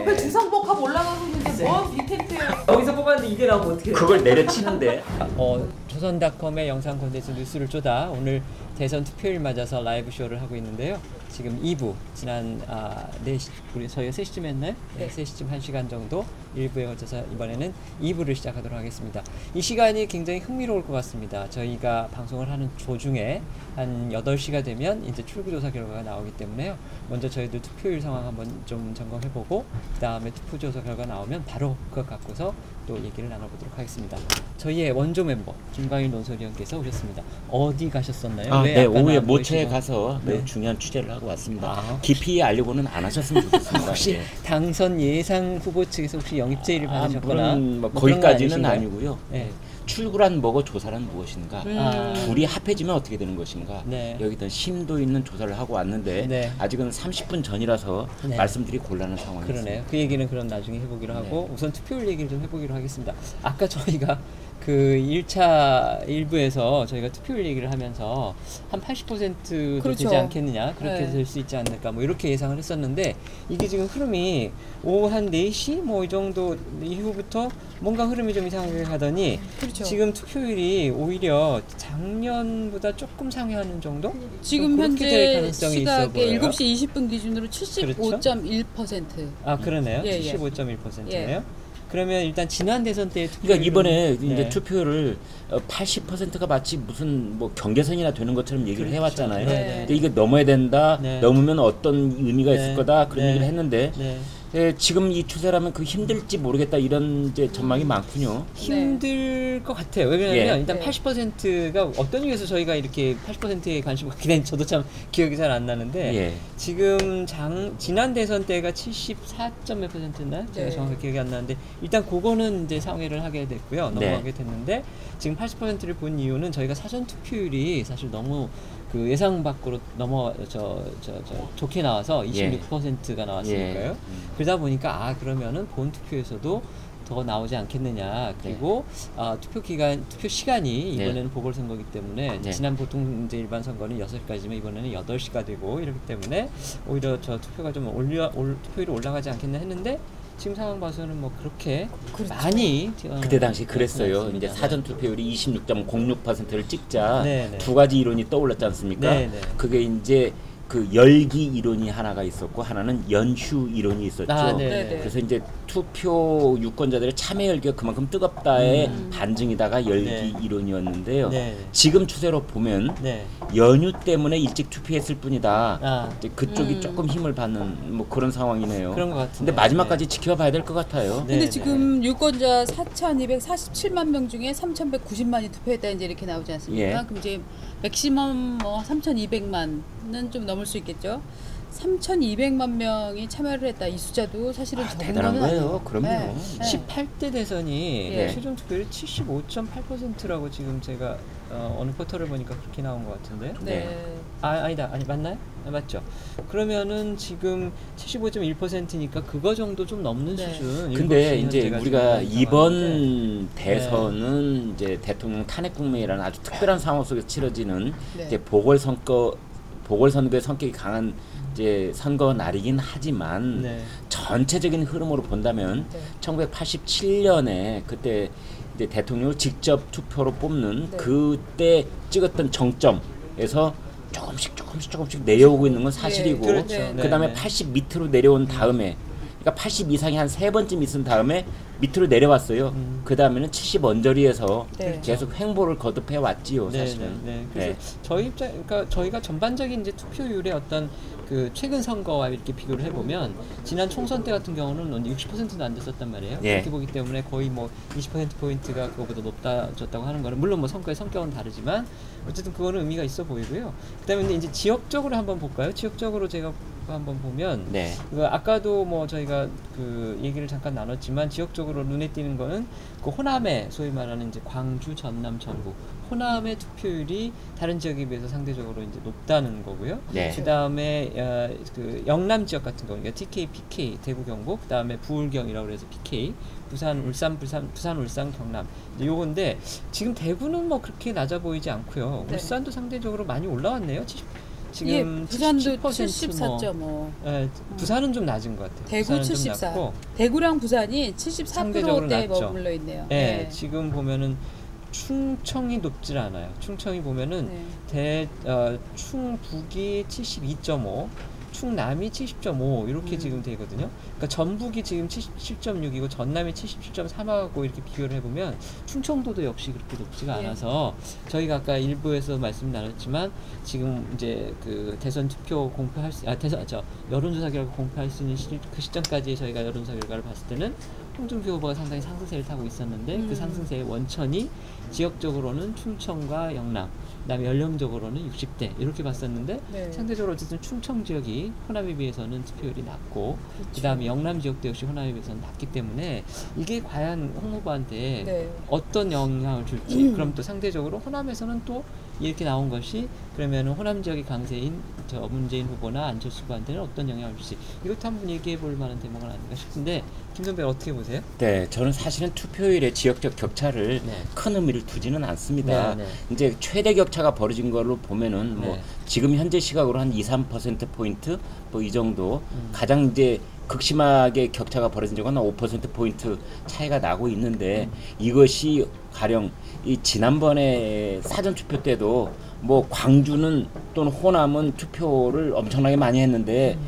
옆에 주상복합 올라가고 있는데 뭔 빅텐트예요. 여기서 뽑았는데 이게 나오면 어떻게 해? 그걸 내려치는데. 조선닷컴의 영상 콘텐츠 뉴스를 쪼다 오늘 대선 투표일 맞아서 라이브 쇼를 하고 있는데요. 지금 2부 지난 4시 우리 저희가 3시쯤 했나요? 네, 3시쯤 1시간 정도 1부에 걸쳐서 이번에는 2부를 시작하도록 하겠습니다. 이 시간이 굉장히 흥미로울 것 같습니다. 저희가 방송을 하는 도중에 한 8시가 되면 이제 출구조사 결과가 나오기 때문에요. 먼저 저희들 투표일 상황 한번 좀 점검해보고 그 다음에 투표조사 결과 나오면 바로 그것 갖고서 또 얘기를 나눠보도록 하겠습니다. 저희의 원조 mem버 김광일 논설위원께서 오셨습니다. 어디 가셨었나요? 네, 오후에 모처에 가서 매우 중요한 취재를 하고 왔습니다. 깊이 알려고는 안 하셨으면 좋겠습니다. 혹시 예. 당선 예상 후보 측에서 혹시 영입 제의를 받으셨거나 뭐 거기까지는 아니고요. 네. 출구란 뭐고 조사란 무엇인가, 둘이 합해지면 어떻게 되는 것인가, 네. 여기다 심도 있는 조사를 하고 왔는데 네. 아직은 30분 전이라서 네. 말씀드리기 곤란한 상황이에요. 그러네요. 그 얘기는 그럼 나중에 해보기로 하고 우선 투표율 얘기를 좀 해보기로 하겠습니다. 아까 저희가 그 1차 1부에서 저희가 투표율 얘기를 하면서 한 80%도 그렇죠. 되지 않겠느냐, 그렇게 네. 될 수 있지 않을까 뭐 이렇게 예상을 했었는데 이게 지금 흐름이 오후 한 4시 뭐 이 정도 이후부터 뭔가 흐름이 좀 이상하게 가더니 그렇죠. 지금 투표율이 오히려 작년보다 조금 상회하는 정도? 지금 그렇게 될 현재 가능성이 있어 시각에 보여요. 7시 20분 기준으로 75.1%. 아 그러네요. 예, 예. 75.1%네요. 그러면 일단 지난 대선 때 그러니까 이번에 네. 이제 투표율을 80%가 마치 무슨 뭐 경계선이나 되는 것처럼 얘기를 그렇죠. 해왔잖아요. 네. 근데 이게 넘어야 된다, 네. 넘으면 어떤 의미가 네. 있을 거다 그런 네. 얘기를 했는데 네. 지금 이 추세라면 그 힘들지 모르겠다 이런 이제 전망이 많군요. 힘들 것 같아요. 왜냐하면 예. 일단 네. 80%가 어떤 이유에서 저희가 이렇게 80%에 관심 갖게 된 저도 참 기억이 잘 안 나는데 예. 지금 지난 대선 때가 74.몇 %였나요? 제가 네. 정확하게 기억이 안 나는데 일단 그거는 이제 상회를 하게 됐고요. 네. 넘어가게 됐는데 지금 80%를 본 이유는 저희가 사전 투표율이 사실 너무 그 예상 밖으로 좋게 나와서 26%가 나왔으니까요. 예. 그러다 보니까 그러면은 본 투표에서도 더 나오지 않겠느냐. 그리고 투표 시간이 이번에는 보궐선거이기 때문에 네. 지난 보통 이제 일반 선거는 6시까지면 이번에는 8시가 되고 이렇기 때문에 오히려 투표가 좀 투표율이 올라가지 않겠나 했는데 지금 상황 봐서는 뭐 그렇게 그렇죠. 많이 그때 당시 그랬어요. 그렇습니다. 이제 사전 투표율이 26.06%를 찍자 네, 네. 두 가지 이론이 떠올랐지 않습니까? 네, 네. 그게 이제 그 열기 이론이 하나가 있었고 하나는 연휴 이론이 있었죠. 네. 그래서 이제 투표 유권자들의 참여 열기가 그만큼 뜨겁다의 반증이다가 열기 네. 이론이었는데요. 네. 지금 추세로 보면 네. 연휴 때문에 일찍 투표했을 뿐이다. 이제 그쪽이 음. 조금 힘을 받는 뭐 그런 상황이네요. 그런 것 같은데. 근데 마지막까지 지켜봐야 될 것 같아요. 네. 근데 지금 유권자 4,247만 명 중에 3,190만이 투표했다 이제 이렇게 나오지 않습니까? 예. 그럼 이제 맥시멈 뭐 3,200만은 좀 넘을 수 있겠죠. 3,200만 명이 참여를 했다. 이 숫자도 사실은 적은 대단한 거는 거예요. 아니에요. 그럼요. 네. 18대 대선이 예. 최종 투표율이 75.8%라고 지금 제가 어느 포털을 보니까 그렇게 나온 것 같은데요. 네. 아니다. 맞나요? 맞죠. 그러면은 지금 75.1%니까 그거 정도 좀 넘는 네. 수준. 근데 7시 이제 현재가 우리가 지금 이번 상황인데. 대선은 이제 대통령 탄핵 국면이라는 아주 특별한 상황 속에서 치러지는 네. 이제 보궐선거의 성격이 강한 이제 선거 날이긴 하지만 네. 전체적인 흐름으로 본다면 네. 1987년에 그때 이제 대통령을 직접 투표로 뽑는 네. 그때 찍었던 정점에서 조금씩 내려오고 있는 건 사실이고 예, 그렇죠. 그다음에 네. 80 밑으로 내려온 다음에 그러니까 80 이상이 한 3번쯤 있은 다음에 밑으로 내려왔어요. 그 다음에는 70 언저리에서 네. 계속 횡보를 거듭해 왔지요, 사실은. 네. 그래서 저희 입장, 그러니까 저희가 전반적인 이제 투표율의 어떤 그 최근 선거와 이렇게 비교를 해보면 지난 총선 때 같은 경우는 60%도 안 됐었단 말이에요. 예. 그렇게 보기 때문에 거의 뭐 20% 포인트가 그거보다 높다졌다고 하는 거는 물론 뭐 선거의 성격은 다르지만 어쨌든 그거는 의미가 있어 보이고요. 그다음에 근데 이제 지역적으로 한번 볼까요? 지역적으로 제가 한번 보면 네. 그 아까도 뭐 저희가 그 얘기를 잠깐 나눴지만 지역적으로 눈에 띄는 거는 그 호남의 소위 말하는 이제 광주, 전남, 전북 호남의 투표율이 다른 지역에 비해서 상대적으로 이제 높다는 거고요. 네. 그다음에 그 영남 지역 같은 경우 그러니까 TK, PK, 대구, 경북, 그다음에 부울경이라고 해서 PK, 부산, 울산, 경남 이제 요건데 지금 대구는 뭐 그렇게 낮아 보이지 않고요. 네. 울산도 상대적으로 많이 올라왔네요. 지금 부산도 77% 74.5. 예, 부산은 좀 낮은 것 같아요. 대구 부산은 좀 74. 낮고, 대구랑 부산이 상대적으로 74%대 낮죠. 머물러 있네요. 예, 지금 보면은 충청이 높질 않아요. 충청이 보면은 네. 충북이 72.5, 충남이 70.5 이렇게 지금 되거든요. 그러니까 전북이 지금 77.6이고 전남이 77.3하고 이렇게 비교를 해보면 충청도도 역시 그렇게 높지가 예. 않아서 저희가 아까 일부에서 말씀 나눴지만 지금 이제 그 대선 투표 공표할 수, 여론조사 결과 공표할 수 있는 그 시점까지 저희가 여론조사 결과를 봤을 때는 홍준표 후보가 상당히 상승세를 타고 있었는데 그 상승세의 원천이 지역적으로는 충청과 영남, 그다음에 연령적으로는 60대 이렇게 봤었는데 네. 상대적으로 어쨌든 충청 지역이 호남에 비해서는 투표율이 낮고 그다음에 영남 지역도 역시 호남에 비해서는 낮기 때문에 이게 과연 홍 후보한테 네. 어떤 영향을 줄지 그럼 또 상대적으로 호남에서는 또 이렇게 나온 것이 그러면 호남 지역의 강세인 저 문재인 후보나 안철수 후보한테는 어떤 영향을 줄지 이것도 한번 얘기해 볼 만한 대목은 아닌가 싶은데 김선배 어떻게 보세요? 네, 저는 사실은 투표율의 지역적 격차를 네. 큰 의미를 두지는 않습니다. 네, 네. 이제 최대 격차가 벌어진 걸로 보면은 뭐 네. 지금 현재 시각으로 한 2, 3% 포인트 뭐 이 정도 가장 이제 극심하게 격차가 벌어진 적은 한 5% 포인트 차이가 나고 있는데 이것이 가령 이 지난번에 사전 투표 때도 뭐 광주는 또는 호남은 투표를 엄청나게 많이 했는데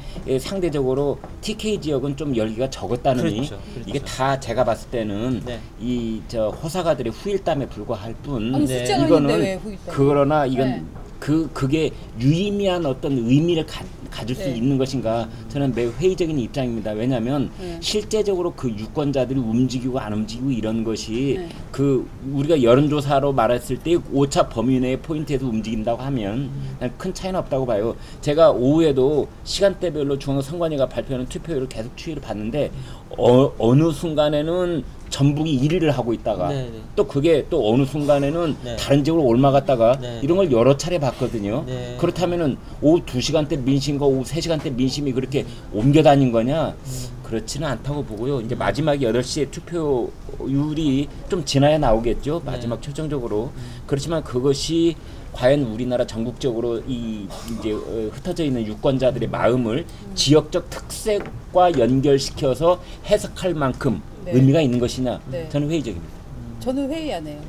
상대적으로 TK 지역은 좀 열기가 적었다느니 그렇죠. 이게 다 제가 봤을 때는 네. 이 저 호사가들의 후일담에 불과할 뿐 아니, 네. 숫자가 있는데 왜 이거는 후일담? 그러나 이건 네. 그게 유의미한 어떤 의미를 가질 수 네. 있는 것인가 저는 매우 회의적인 입장입니다. 왜냐하면 네. 실제적으로 그 유권자들이 움직이고 안 움직이고 이런 것이 네. 그 우리가 여론조사로 말했을 때 오차 범위 내의 포인트에서 움직인다고 하면 큰 차이는 없다고 봐요. 제가 오후에도 시간대별로 중앙선관위가 발표하는 투표율을 계속 추이를 봤는데 어느 순간에는 전북이 1위를 하고 있다가 네, 네. 또 그게 또 어느 순간에는 네. 다른 지역으로 올라갔다가 네. 이런 걸 여러 차례 봤거든요. 네. 그렇다면은 오후 2시간대 민심과 오후 3시간대 민심이 그렇게 옮겨 다닌 거냐? 그렇지는 않다고 보고요. 이제 마지막 8시에 투표율이 좀 지나야 나오겠죠. 마지막 최종적으로. 그렇지만 그것이 과연 우리나라 전국적으로 이제 흩어져 있는 유권자들의 마음을 지역적 특색과 연결시켜서 해석할 만큼 네. 의미가 있는 것이냐? 네. 저는 회의적입니다. 저는 회의 안 해요.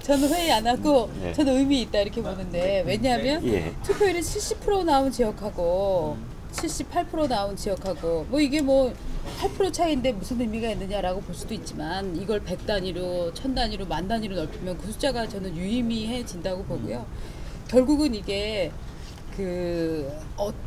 저는 회의 안 하고 네. 저는 의미 있다 이렇게 보는데 왜냐하면 예. 투표율이 70% 나온 지역하고 78% 나온 지역하고 뭐 이게 뭐 8% 차이인데 무슨 의미가 있느냐라고 볼 수도 있지만 이걸 100단위로 1000단위로 10,000단위로 넓히면 그 숫자가 저는 유의미해진다고 보고요. 결국은 이게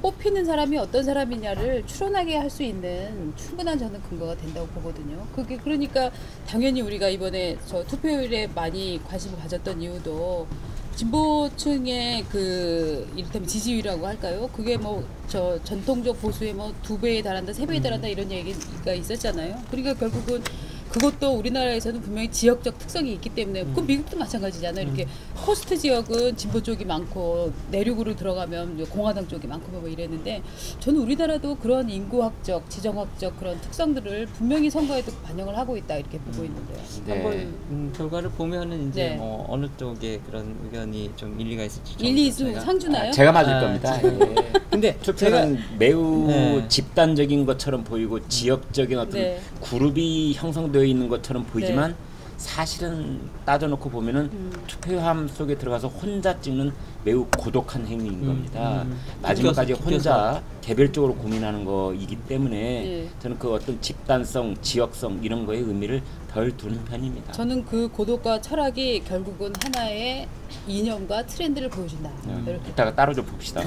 뽑히는 사람이 어떤 사람이냐를 추론하게 할 수 있는 충분한 저는 근거가 된다고 보거든요. 그게 그러니까 당연히 우리가 이번에 저 투표율에 많이 관심을 가졌던 이유도 진보층의 그 이를테면 지지율이라고 할까요? 그게 뭐 저 전통적 보수의 뭐 2배에 달한다, 3배에 달한다 이런 얘기가 있었잖아요. 그러니까 결국은 그것도 우리나라에서는 분명히 지역적 특성이 있기 때문에 그 미국도 마찬가지잖아요. 이렇게 코스트 지역은 진보 쪽이 많고 내륙으로 들어가면 공화당 쪽이 많고 뭐 이랬는데 저는 우리나라도 그런 인구학적, 지정학적 그런 특성들을 분명히 선거에도 반영을 하고 있다 이렇게 보고 있는데요. 네. 한번 결과를 보면은 이제 네. 뭐 어느 쪽에 그런 의견이 좀 일리가 있을지 일리수 저희가 상주나요? 제가 맞을 아, 겁니다. 지금. 예. 근데 투표는 매우 네. 집단적인 것처럼 보이고 지역적인 어떤 네. 그룹이 형성되어 있는 것처럼 보이지만 사실은 따져놓고 보면은 투표함 속에 들어가서 혼자 찍는 매우 고독한 행위인 겁니다. 마지막까지 투표소. 혼자 개별적으로 고민하는 거이기 때문에 네. 저는 그 어떤 집단성, 지역성 이런 거에 의미를 덜 두는 편입니다. 저는 그 고독과 철학이 결국은 하나의 이념과 트렌드를 보여준다. 이렇게. 이따가 따로 좀 봅시다.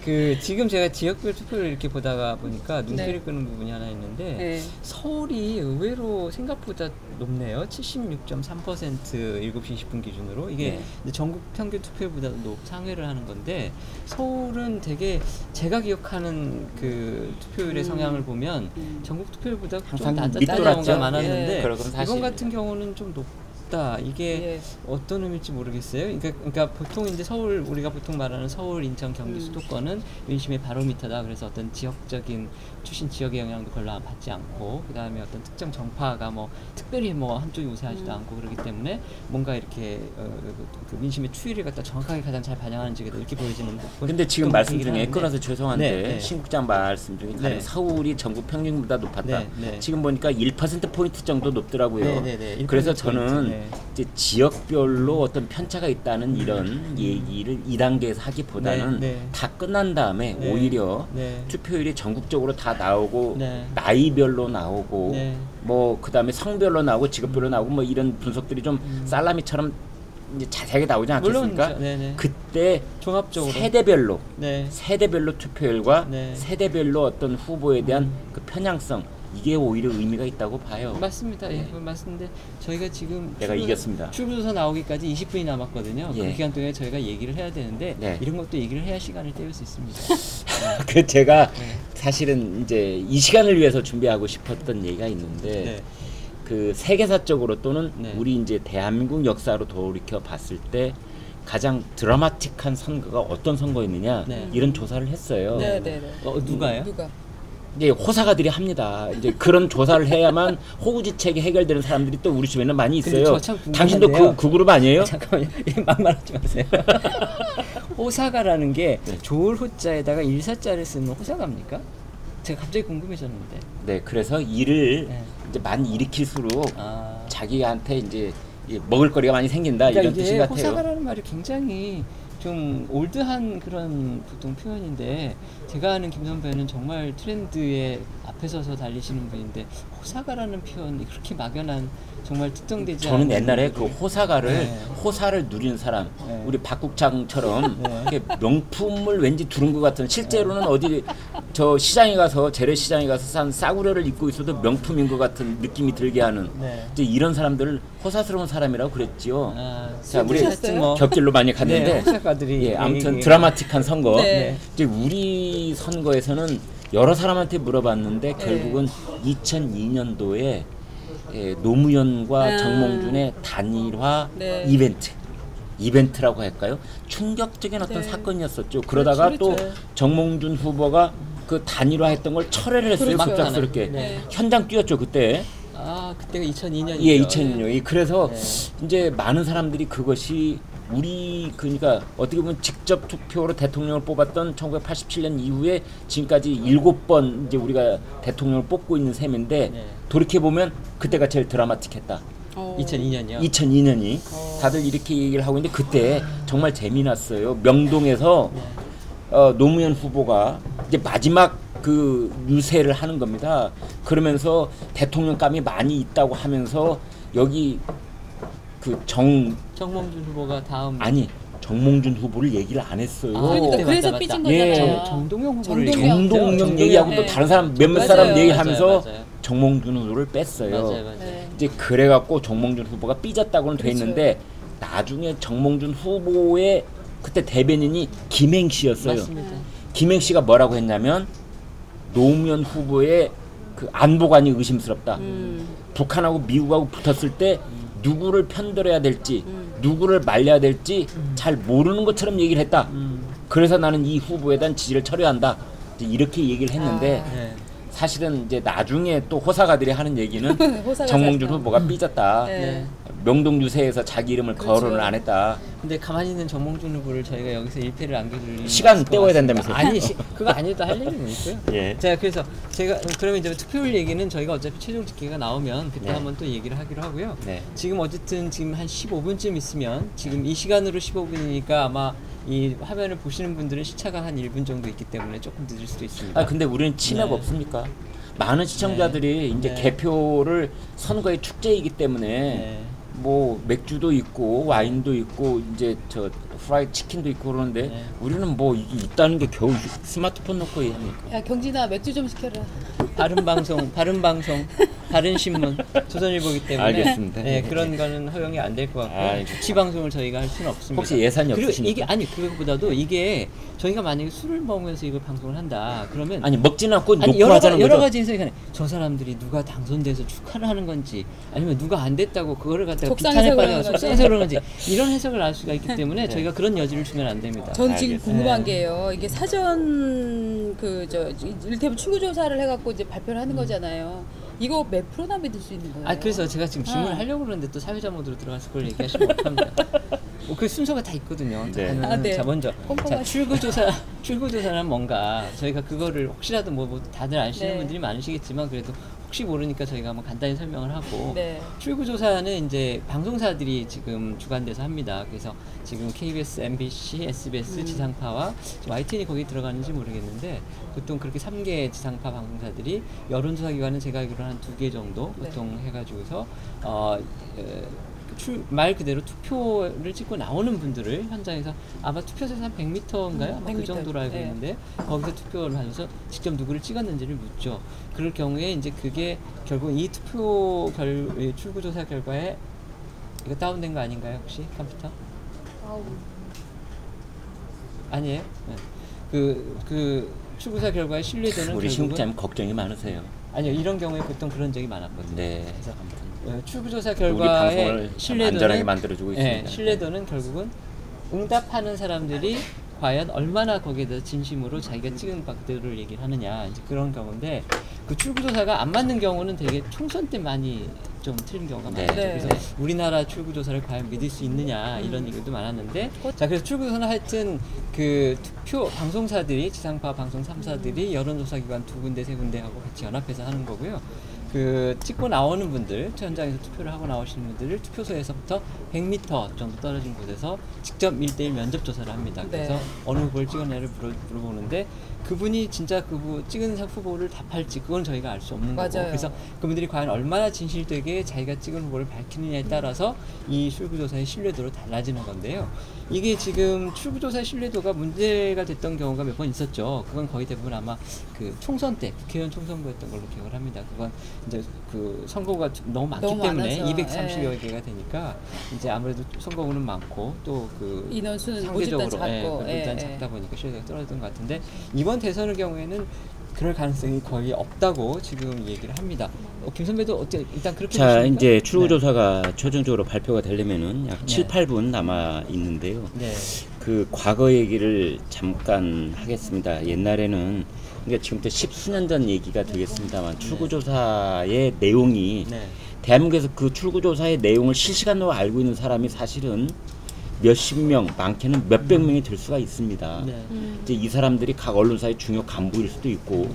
그 지금 제가 지역별 투표를 이렇게 보다가 보니까 눈길을 네. 끄는 부분이 하나 있는데 네. 서울이 의외로 생각보다 높네요. 76.3% 7시 20분 기준으로 이게 네. 이제 전국 평균 투표율보다 상회를 하는 건데 서울은 되게 제가 기억하는 그 투표율의 성향을 보면 전국 투표율보다 좀 항상 낮았다는 밑돌았죠. 경우가 많았는데 예, 그건 이번 사실입니다. 같은 경우는 좀 높다. 이게 예. 어떤 의미일지 모르겠어요. 그러니까 보통 이제 서울 우리가 보통 말하는 서울, 인천, 경기 수도권은 민심의 바로미터다. 그래서 어떤 지역적인 출신 지역의 영향도 별로 안 받지 않고 그다음에 어떤 특정 정파가 뭐 특별히 뭐 한쪽이 우세하지도 않고 그렇기 때문에 뭔가 이렇게 그 민심의 추이를 갖다 정확하게 가장 잘 반영하는지 이렇게 보여지는. 근데 지금 말씀 중에 끊어서 죄송한데 네, 네. 신국장 말씀 중에 가령 네. 서울이 전국 평균보다 높았다. 네, 네. 지금 보니까 1% 포인트 정도 높더라고요. 네, 네, 네. 그래서 1% 저는 네. 이제 지역별로 어떤 편차가 있다는 이런 얘기를 2단계에서 하기보다는 네, 네. 다 끝난 다음에 네. 오히려 네. 투표율이 전국적으로 다 나오고 네. 나이별로 나오고 네. 뭐 그다음에 성별로 나오고 직업별로 나오고 뭐 이런 분석들이 좀 살라미처럼 이제 자세하게 나오지 않겠습니까? 물론 네네. 그때 종합적으로 세대별로 네. 세대별로 투표율과 네. 세대별로 어떤 후보에 대한 그 편향성 이게 오히려 의미가 있다고 봐요. 맞습니다. 네. 예, 그건 맞는데 저희가 지금 내가 이겼습니다. 출구조사 나오기까지 20분이 남았거든요. 예. 그 기간 동안에 저희가 얘기를 해야 되는데 네. 이런 것도 얘기를 해야 시간을 때울 수 있습니다. 그 제가 네. 사실은 이제 이 시간을 위해서 준비하고 싶었던 얘기가 있는데 네. 그 세계사적으로 또는 네. 우리 이제 대한민국 역사로 돌이켜 봤을 때 가장 드라마틱한 선거가 어떤 선거였느냐 네. 이런 조사를 했어요. 네, 네, 네. 누가요? 누가? 이제 호사가들이 합니다. 이제 그런 조사를 해야만 호구지책이 해결되는 사람들이 또 우리 주변에 많이 근데 있어요. 저 참 궁금한데요. 당신도 그 그룹 아니에요? 잠깐만요. 막말하지 마세요. 호사가라는 게 네. 좋을 호자에다가 일사자를 쓰는 호사가입니까? 제가 갑자기 궁금해졌는데. 네, 그래서 일을 네. 이제 많이 일으킬수록 아. 자기한테 이제 먹을거리가 많이 생긴다 그러니까 이런 이게 뜻인 것 같아요. 호사가라는 말이 굉장히 좀 올드한 그런 보통 표현인데 제가 아는 김 선배는 정말 트렌드에 앞에 서서 달리시는 분인데 호사가라는 표현이 그렇게 막연한 정말 특정되지 않은 저는 옛날에 그 호사가를 네. 호사를 누린 사람 네. 우리 박국장처럼 네. 이렇게 명품을 왠지 두른 것 같은 실제로는 어디 저 시장에 가서 재래시장에 가서 산 싸구려를 입고 있어도 명품인 것 같은 느낌이 들게 하는 네. 이제 이런 사람들을 호사스러운 사람이라고 그랬지요. 아, 자, 우리 하여튼 뭐 격길로 많이 갔는데 네, 호사가들이 예, 아무튼 얘기- 드라마틱한 선거. 네. 이제 우리 선거에서는 여러 사람한테 물어봤는데 결국은 2002년도에 노무현과 아. 정몽준의 단일화 네. 이벤트라고 할까요? 충격적인 어떤 네. 사건이었었죠. 그러다가 그렇죠. 또 정몽준 후보가 그 단일화했던 걸 철회를 했어요. 그렇죠. 갑작스럽게 네. 현장 뛰었죠 그때. 아 그때가 2002년이죠. 예, 2002년. 그래서 네. 이제 많은 사람들이 그것이 우리 그러니까 어떻게 보면 직접 투표로 대통령을 뽑았던 1987년 이후에 지금까지 7번 이제 우리가 대통령을 뽑고 있는 셈인데 네. 돌이켜 보면 그때가 제일 드라마틱했다. 2002년이요. 2002년이 다들 이렇게 얘기를 하고 있는데 그때 정말 재미났어요. 명동에서 노무현 후보가 이제 마지막 그 유세를 하는 겁니다. 그러면서 대통령감이 많이 있다고 하면서 여기 그 정몽준 후보가 다음 아니 정몽준 후보를 얘기를 안 했어요. 그러니까 네, 그래서 맞다, 삐진 맞다. 예. 거잖아요. 정동영 후보를 정동영. 정동영 정동영. 얘기하고 또 네. 다른 사람 몇몇 맞아요. 사람 얘기하면서 맞아요. 정몽준 후보를 뺐어요. 맞아요. 네. 이제 그래갖고 정몽준 후보가 삐졌다고는 돼 그렇죠. 있는데 나중에 정몽준 후보의 그때 대변인이 김행씨였어요. 맞습니다. 김행씨가 뭐라고 했냐면 노무현 후보의 그 안보관이 의심스럽다. 북한하고 미국하고 붙었을 때 누구를 편들어야 될지 누구를 말려야 될지 잘 모르는 것처럼 얘기를 했다. 그래서 나는 이 후보에 대한 지지를 철회한다. 이제 이렇게 얘기를 했는데 네. 사실은 이제 나중에 또 호사가들이 하는 얘기는 호사가 정몽준 잤다. 후보가 삐졌다. 네. 명동 유세에서 자기 이름을 그렇죠. 거론을 안 했다. 근데 가만히 있는 정몽준 후보를 저희가 여기서 1패를 안겨줄 시간 있을 것 때워야 같습니다. 된다면서요? 아니 그거 아니어도 할 얘기는 있고요. 예. 자 그래서 제가 그러면 이제 투표율 얘기는 저희가 어차피 최종 집계가 나오면 그때 네. 한번 또 얘기를 하기로 하고요. 네. 지금 어쨌든 지금 한 15분쯤 있으면 지금 이 시간으로 15분이니까 아마 이 화면을 보시는 분들은 시차가 한 1분 정도 있기 때문에 조금 늦을 수도 있습니다. 아 근데 우리는 치매가 네. 없습니까? 많은 시청자들이 이제 네. 개표를 선거의 축제이기 때문에 네. 뭐 맥주도 있고 와인도 있고 이제 저 프라이 치킨도 있고 그러는데 네. 우리는 뭐 이게 있다는 게 겨우 스마트폰 놓고 합니까? 야 경진아 맥주 좀 시켜라. 바른 방송, 바른 신문, 조선일보기 때문에 알겠습니다. 네, 그런 거는 허용이 안 될 것 같고 아이고. 주치 방송을 저희가 할 수는 없습니다. 혹시 예산이 그리고 없으십니까? 이게 아니 그것보다도 이게 저희가 만약에 술을 먹으면서 이걸 방송을 한다 그러면 아니 먹지는 않고 아니, 놓고 하자는 여러 거죠. 가지 인생이 저 사람들이 누가 당선돼서 축하를 하는 건지 아니면 누가 안 됐다고 그거를 갖다가 속상해서 비탄에 그러는 빠져 건지. 속상해서 그러는 건지 이런 해석을 알 수가 있기 때문에 네. 저희가 저희가 그런 여지를 주면 안 됩니다. 전 지금 알겠습니다. 궁금한 네. 게요. 이게 사전 이를테면 출구 조사를 해갖고 이제 발표를 하는 거잖아요. 이거 몇 프로나 믿을 수 있는 거예요? 그래서 제가 지금 질문을 하려고 그러는데 또 사회자 모드로 들어가서 그걸 얘기하시면 어떡합니까? 그 순서가 다 있거든요. 네. 네. 자 먼저 꼼꼼하시- 출구조사는 뭔가 저희가 그거를 혹시라도 뭐 다들 아시는 네. 분들이 많으시겠지만 그래도 혹시 모르니까 저희가 한번 간단히 설명을 하고 네. 출구조사는 이제 방송사들이 지금 주관돼서 합니다. 그래서 지금 KBS, MBC, SBS 지상파와 YTN이 거기 들어가는지 모르겠는데 보통 그렇게 3개 지상파 방송사들이 여론조사 기관은 제가 알기로 한 2개 정도 네. 보통 해가지고서 말 그대로 투표를 찍고 나오는 분들을 현장에서 아마 투표소에서 한 100m인가요? 아마 그 100m. 정도로 알고 네. 있는데 거기서 투표를 하면서 직접 누구를 찍었는지를 묻죠. 그럴 경우에 이제 그게 결국 이 이 출구조사 결과에 이거 다운된 거 아닌가요? 혹시 컴퓨터? 아니에요? 네. 그 출구조사 결과의 신뢰도는 우리 결국은 신국장님 걱정이 많으세요. 아니요, 이런 경우에 보통 그런 적이 많았거든요. 네. 그래서 출구조사 우리 결과의 방송을 참 신뢰도는 안전하게 만들어주고 예, 있습니다. 신뢰도는 결국은 응답하는 사람들이 과연 얼마나 거기에 대해서 진심으로 자기가 찍은 박들을 얘기를 하느냐 이제 그런 경우인데 그 출구조사가 안 맞는 경우는 되게 총선 때 많이 좀 틀린 경우가 네. 많았죠. 네. 그래서 우리나라 출구조사를 과연 믿을 수 있느냐 이런 얘기도 많았는데 자 그래서 출구조사는 하여튼 그 투표 방송사들이 지상파 방송 3사들이 여론조사 기관 2군데 3군데하고 같이 연합해서 하는 거고요. 그 찍고 나오는 분들 현장에서 투표를 하고 나오시는 분들을 투표소에서부터 100m 정도 떨어진 곳에서 직접 1대1 면접 조사를 합니다. 그래서 네. 어느 후보를 찍었냐를 물어보는데 그분이 진짜 찍은 후보를 답할지 그건 저희가 알 수 없는 거고 맞아요. 그래서 그분들이 과연 얼마나 진실되게 자기가 찍은 후보를 밝히느냐에 따라서 이 출구조사의 신뢰도로 달라지는 건데요. 이게 지금 출구조사의 신뢰도가 문제가 됐던 경우가 몇 번 있었죠. 그건 거의 대부분 아마 그 총선 때 국회의원 총선거였던 걸로 기억을 합니다. 그건 이제 그 선거가 너무 많기 너무 때문에 많아서, 230여 개가 되니까 이제 아무래도 선거구는 많고 또 그 인원수는 상대적으로 모집단 작고, 일단 작다 보니까 신뢰도가 떨어졌던 것 같은데 이번 대선의 경우에는 그럴 가능성이 거의 없다고 지금 얘기를 합니다. 김 선배도 어때 일단 그렇게 자, 보십니까? 이제 출구조사가 최종적으로 발표가 되려면은 약 네. 7, 8분 남아 있는데요. 네. 그 과거 얘기를 잠깐 하겠습니다. 옛날에는 그러니까 지금부터 10수년 전 얘기가 되겠습니다만 출구조사의 내용이 네. 대한민국에서 그 출구조사의 내용을 실시간으로 알고 있는 사람이 사실은 몇십 명, 많게는 몇백 명이 될 수가 있습니다. 네. 이제 이 사람들이 각 언론사의 중요 간부일 수도 있고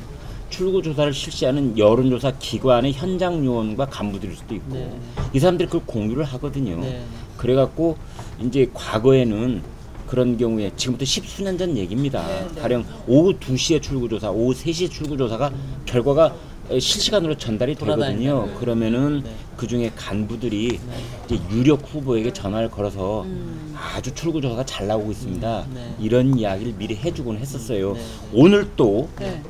출구조사를 실시하는 여론조사 기관의 현장 요원과 간부들일 수도 있고 네. 이 사람들이 그걸 공유를 하거든요. 네. 그래갖고 이제 과거에는 그런 경우에 지금부터 10수년 전 얘기입니다. 네, 네. 가령 오후 2시에 출구조사, 오후 3시에 출구조사가 결과가 실시간으로 전달이 되거든요. 돌아다닌다고요. 그러면은 네. 그 중에 간부들이 이제 유력 후보에게 전화를 걸어서 아주 출구조사가 잘 나오고 있습니다. 네. 이런 이야기를 미리 해주곤 했었어요. 네. 오늘 또 네.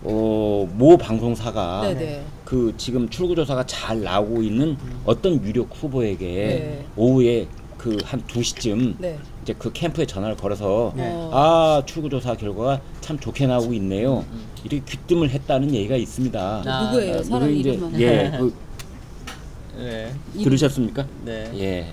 모 방송사가 네, 네. 그 지금 출구조사가 잘 나오고 있는 어떤 유력 후보에게 네. 오후에 그 한 2시쯤 네. 이제 그 캠프에 전화를 걸어서 네. 아 출구조사 결과가 참 좋게 나오고 있네요. 이렇게 귀뜸을 했다는 얘기가 있습니다. 아, 누구예요? 그 사람 이제 이름만. 예, 네. 들으셨습니까? 네. 예.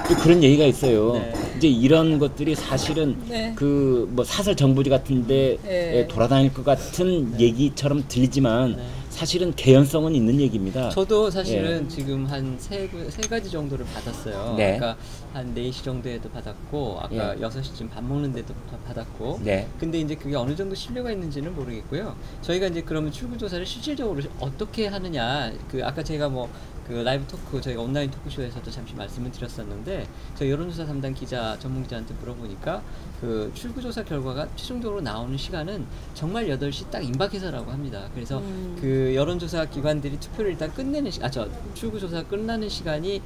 또 그런 얘기가 있어요. 네. 이제 이런 것들이 사실은 네. 그 뭐 사설 정보지 같은데 네. 돌아다닐 것 같은 얘기처럼 들리지만 네. 사실은 개연성은 있는 얘기입니다. 저도 사실은 지금 한 세 가지 정도를 받았어요. 네. 아까 한 4시 정도에도 받았고 아까 예. 6시쯤 밥 먹는데도 받았고 네. 근데 이제 그게 어느 정도 신뢰가 있는지는 모르겠고요. 저희가 이제 그러면 출구조사를 실질적으로 어떻게 하느냐 그 아까 제가 뭐 그 라이브 토크 저희가 온라인 토크쇼에서도 잠시 말씀을 드렸었는데 저희 여론조사 담당 기자 전문 기자한테 물어보니까 그 출구조사 결과가 최종적으로 나오는 시간은 정말 8시 딱 임박해서라고 합니다. 그래서 그 여론조사 기관들이 투표를 일단 끝내는 출구조사 끝나는 시간이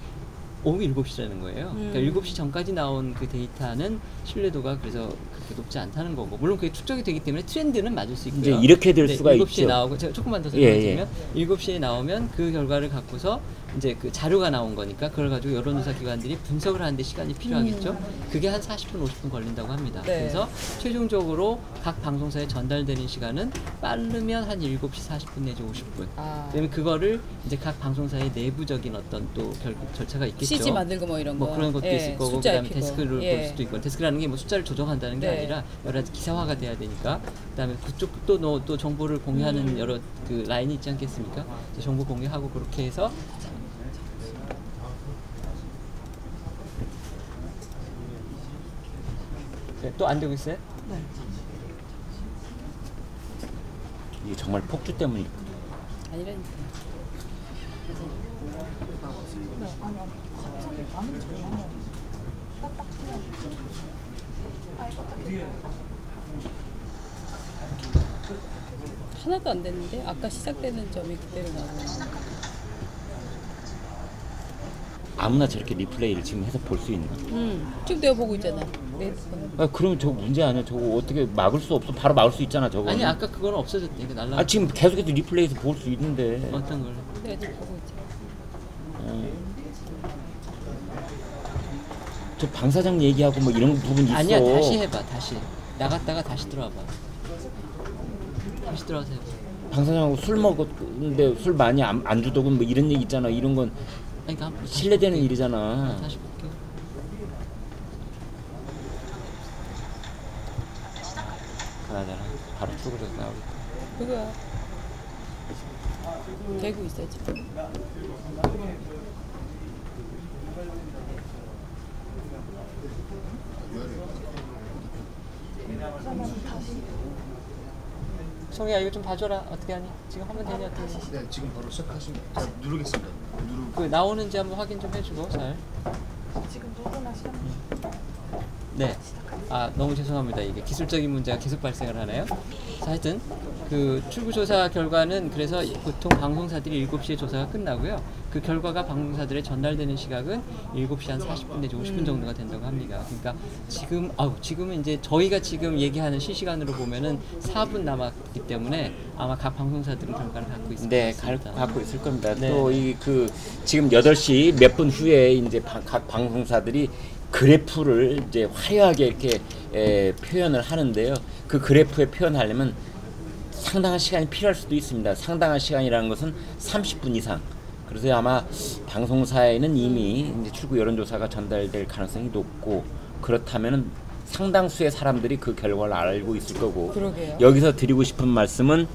오후 7시라는 거예요. 그러니까 7시 전까지 나온 그 데이터는 신뢰도가 그래서 그렇게 높지 않다는 거고 물론 그게 축적이 되기 때문에 트렌드는 맞을 수 있고요. 이제 이렇게 될 네, 수가 7시에 있죠. 나오고 제가 조금만 더 예, 설명드리면 7시에 나오면 그 결과를 갖고서 이제 그 자료가 나온 거니까 그걸 가지고 여론조사 기관들이 분석을 하는데 시간이 필요하겠죠. 그게 한 40분, 50분 걸린다고 합니다. 네. 그래서 최종적으로 각 방송사에 전달되는 시간은 빠르면 한 7시 40분 내지 50분. 그러면 그거를 이제 각 방송사의 내부적인 어떤 또 절차가 있겠죠. CG 만들고 뭐 이런 거. 뭐 그런 것도 예, 있을 거고 숫자 그다음에 입히고. 데스크를 예. 볼 수도 있고 데스크라는 게 뭐 숫자를 조정한다는 게 네. 아니라 여러 가지 기사화가 돼야 되니까 그다음에 그쪽도 또 정보를 공유하는 여러 그 라인이 있지 않겠습니까? 정보 공유하고 그렇게 해서 네, 또 안 되고 있어요? 이게 정말 폭주 때문이니까. 아니라니까. 하나도 안 됐는데 아까 시작되는 점이 그대로 나오고. 아무나 저렇게 리플레이를 지금 해서 볼 수 있나? 쭉 내가 보고 있잖아. 내 핸드폰은. 아, 그러면 저거 문제 아니야. 저거 어떻게 막을 수 없어. 바로 막을 수 있잖아. 저거. 아니 아까 그거는 없어졌대. 이게 날라. 아 지금 계속해서 리플레이에서 볼 수 있는데. 어떤 걸? 내가 지금 보고 있잖아. 저 방 사장 얘기하고 뭐 이런 부분 있어. 아니야 다시 해봐. 다시 나갔다가 다시 들어와봐. 다시 들어와서 해봐. 방 사장하고 술 먹었는데 술 많이 안 주더군 뭐 이런 얘기 있잖아. 이런 건 아니, 그러니까 신뢰되는 일이잖아. 다시 볼게. 그나저나 바로 출구에서 나오겠다. 그거야. 되고 있어 지금. 성희야 이거 좀 봐줘라. 어떻게 하니? 지금 하면 되니 어떻게? 네, 지금 바로 시작하시면 누르겠습니다. 그 나오는지 한번 확인 좀 해주고 잘. 지금 누구나 시험 네. 아 너무 죄송합니다. 이게 기술적인 문제가 계속 발생을 하네요. 자, 하여튼 그 출구조사 결과는 그래서 보통 방송사들이 7시에 조사가 끝나고요. 그 결과가 방송사들에 전달되는 시각은 7시 한 40분 내지 50분 정도가 된다고 합니다. 그러니까 지금은 이제 저희가 지금 얘기하는 실시간으로 보면은 4분 남았기 때문에 아마 각 방송사들은 결과를 갖고 있을 네, 것 같습니다. 갖고 있을 겁니다. 네. 또 이 그 지금 8시 몇 분 후에 이제 각 방송사들이 그래프를 이제 화려하게 이렇게 표현을 하는데요. 그 그래프에 표현하려면 상당한 시간이 필요할 수도 있습니다. 상당한 시간이라는 것은 30분 이상. 그래서 아마 방송사에는 이미 이제 출구 여론조사가 전달될 가능성이 높고 그렇다면은 상당수의 사람들이 그 결과를 알고 있을 거고. 그러게요. 여기서 드리고 싶은 말씀은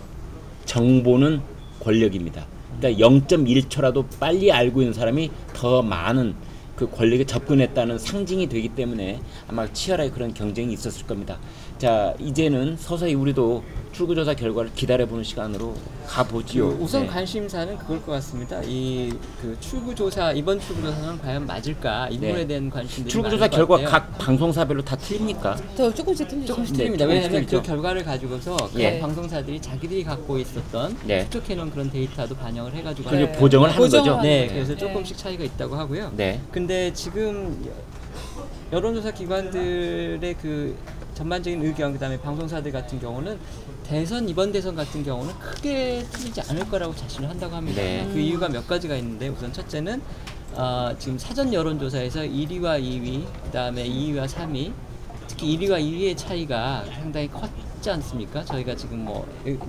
정보는 권력입니다. 그러니까 0.1초라도 빨리 알고 있는 사람이 더 많은 그 권력에 접근했다는 상징이 되기 때문에 아마 치열하게 그런 경쟁이 있었을 겁니다. 자, 이제는 서서히 우리도 출구조사 결과를 기다려보는 시간으로 가보지요. 우선 네. 관심사는 그걸 것 같습니다. 이 그 출구조사 이번 출구조사는 과연 맞을까 이 부분에 네. 대한 관심들이 출구조사 많을 것 결과 같아요. 각 방송사별로 다 틀립니까? 더 조금씩 틀리죠. 조금씩 네, 틀립니다. 조금씩 왜냐하면 틀리죠. 그 결과를 가지고서 각 예. 방송사들이 자기들이 갖고 있었던 네. 축적해놓은 그런 데이터도 반영을 해가지고 그리고 네. 보정을 하는 보정을 거죠. 하는 네, 거죠. 그래서 네. 조금씩 차이가 있다고 하고요. 네. 근데 지금 여론조사 기관들의 그 전반적인 의견, 그다음에 방송사들 같은 경우는 이번 대선 같은 경우는 크게 틀리지 않을 거라고 자신을 한다고 합니다. 네. 그 이유가 몇 가지가 있는데 우선 첫째는 지금 사전 여론조사에서 1위와 2위, 그다음에 2위와 3위, 특히 1위와 2위의 차이가 상당히 컸지 않습니까? 저희가 지금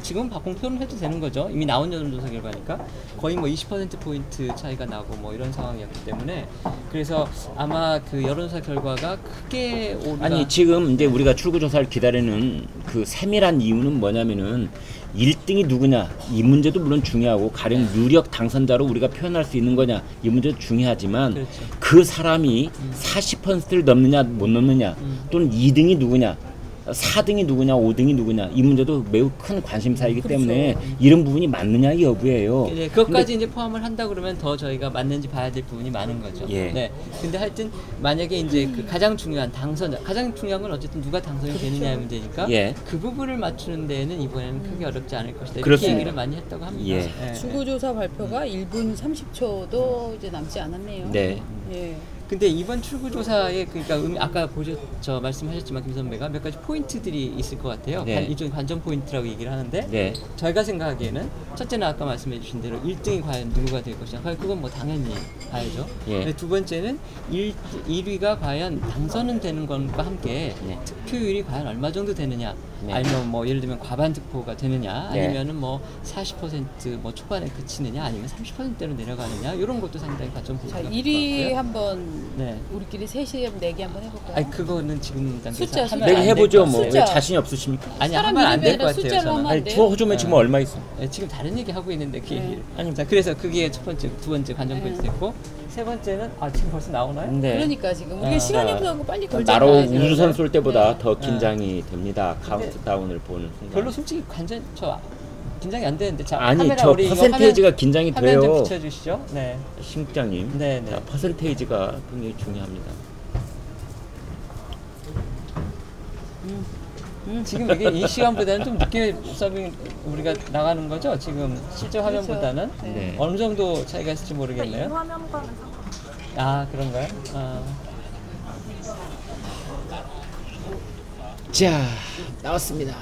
지금 공표는 해도 되는 거죠. 이미 나온 여론조사 결과니까 거의 20%포인트 차이가 나고 이런 상황이었기 때문에 그래서 아마 그 여론조사 결과가 크게 아니 지금 이제 우리가 출구조사를 기다리는 그 세밀한 이유는 뭐냐면은 1등이 누구냐 이 문제도 물론 중요하고 가령 유력 당선자로 우리가 표현할 수 있는 거냐 이 문제도 중요하지만 그렇죠. 그 사람이 40%를 넘느냐 못 넘느냐 또는 2등이 누구냐 4등이 누구냐 5등이 누구냐 이 문제도 매우 큰 관심사이기 때문에 이런 부분이 맞느냐 여부예요. 네, 그것까지 이제 포함을 한다 그러면 더 저희가 맞는지 봐야 될 부분이 많은 거죠. 예. 네. 근데 하여튼 만약에 이제 그 가장 중요한 당선자, 가장 중요한 건 어쨌든 누가 당선이 되느냐의 문제니까 예. 그 부분을 맞추는 데에는 이번에는 크게 어렵지 않을 것이다. 이렇게 그렇습니다. 얘기를 많이 했다고 합니다. 예. 출구조사 발표가 1분 30초도 이제 남지 않았네요. 네. 예. 근데 이번 출구조사에 그러니까 아까 저 말씀하셨지만 김 선배가 몇 가지 포인트들이 있을 것 같아요. 네. 일종의 관전 포인트라고 얘기를 하는데 네. 저희가 생각하기에는 첫째는 아까 말씀해주신 대로 1등이 과연 누구가 될 것이냐. 그건 뭐 당연히 봐야죠. 예. 두 번째는 1위가 과연 당선은 되는 것과 함께 네. 득표율이 과연 얼마 정도 되느냐. 네. 아니면 뭐 예를 들면 과반 득표가 되느냐. 네. 아니면은 뭐 40%뭐 초반에 그치느냐. 아니면 30%대로 내려가느냐. 이런 것도 상당히 관전 자, 포인트가 1위 한번 네. 우리끼리 셋이 내기 한번 해볼까요? 아니 그거는 지금 단계에서 숫자, 하면 숫자. 안 내가 될 해보죠. 것 뭐 같아요. 왜 숫자. 자신이 없으십니까? 아니 사람 하면 안 될 이름이 것 아니라 같아요. 숫자로 저는. 하면 아니 안 돼요? 주어주면 지금 얼마 있어? 네, 지금 다른 얘기 하고 있는데 그 네. 얘기를. 자, 그래서 그게 첫 번째, 두 번째 관전 포인트 됐고 세 번째는 지금 벌써 나오나요? 네. 그러니까 지금 우리 시간이 없어서 빨리 나로 결정해야지. 우주선 쏠 때보다 네. 더 긴장이 됩니다. 카운트다운을 보는 순간. 별로 솔직히 관전 긴장이 안 되는데 자 아니 카메라 저 우리 이거 퍼센테이지가 긴장이 화면 좀 돼요. 비춰주시죠. 네. 심장님. 네, 네. 자, 퍼센테이지가 굉장히 중요합니다. 지금 이게 이 시간보다는 좀 늦게 서빙 우리가 나가는 거죠? 지금 실제 화면보다는 그렇죠. 네. 어느 정도 차이가 있을지 이 모르겠네요. 화면과는 상관없어요. 그런가요? 자, 나왔습니다.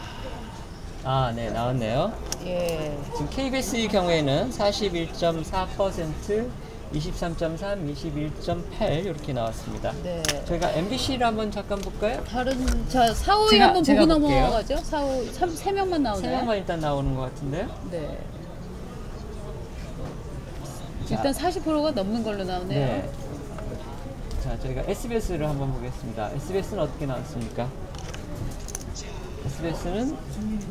네, 나왔네요. 예. 지금 KBS의 경우에는 41.4%, 23.3, 21.8 이렇게 나왔습니다. 네. 저희가 MBC를 한번 잠깐 볼까요? 다른 자 4, 5위 제가- 한번 제가 보고 볼게요. 넘어가죠. 4, 5, 3명만 나오나요? 세 명만 일단 나오는 것 같은데요. 네. 일단 40%가 넘는 걸로 나오네요. 네. 자, 저희가 SBS를 한번 보겠습니다. SBS는 어떻게 나왔습니까? SBS는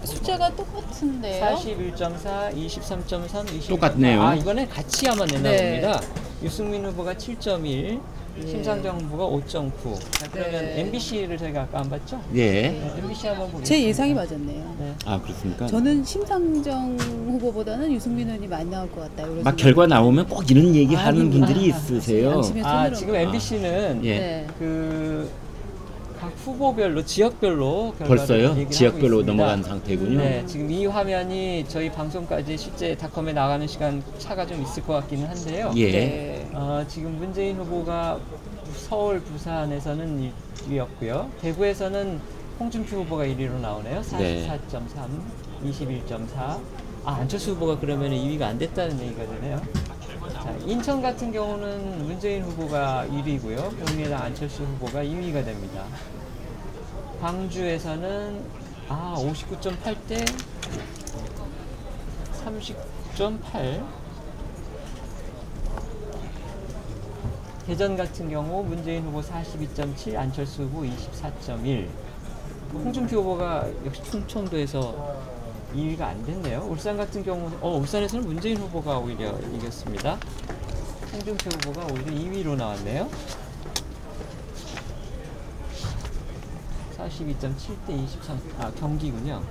숫자가 똑같은데요. 41.4, 23.3, 21. 똑같네요. 이번엔 같이 한번 냈나 네. 봅니다. 유승민 후보가 7.1, 예. 심상정 후보가 5.9. 자, 그러면 네. MBC를 저희가 아까 안 봤죠? 예. 네, MBC 한번 보겠습니다. 제 예상이 맞았네요. 네. 아 그렇습니까? 저는 심상정 후보보다는 유승민 의원이 많이 나올 것 같다. 이런 막 생각이 결과 나오면 꼭 이런 얘기 하는 아니, 분들이 아, 있으세요. 양심의 손으로. 지금 MBC는 예. 네. 각 후보별로 지역별로 결과를 벌써요? 얘기를 지역별로 하고 있습니다. 넘어간 상태군요. 네, 지금 이 화면이 저희 방송까지 실제 닷컴에 나가는 시간 차가 좀 있을 것 같기는 한데요. 예. 네. 지금 문재인 후보가 서울, 부산에서는 1위였고요. 대구에서는 홍준표 후보가 1위로 나오네요. 44.3, 21.4. 안철수 후보가 그러면 2위가 안 됐다는 얘기가 되네요. 자, 인천 같은 경우는 문재인 후보가 1위고요. 국민의당 안철수 후보가 2위가 됩니다. 광주에서는 59.8대 30.8. 대전 같은 경우 문재인 후보 42.7, 안철수 후보 24.1. 홍준표 후보가 역시 충청도에서 2위가 안 됐네요. 울산 같은 경우, 울산에서는 문재인 후보가 오히려 이겼습니다. 홍준표 후보가 오히려 2위로 나왔네요. 42.7대 23, 경기군요.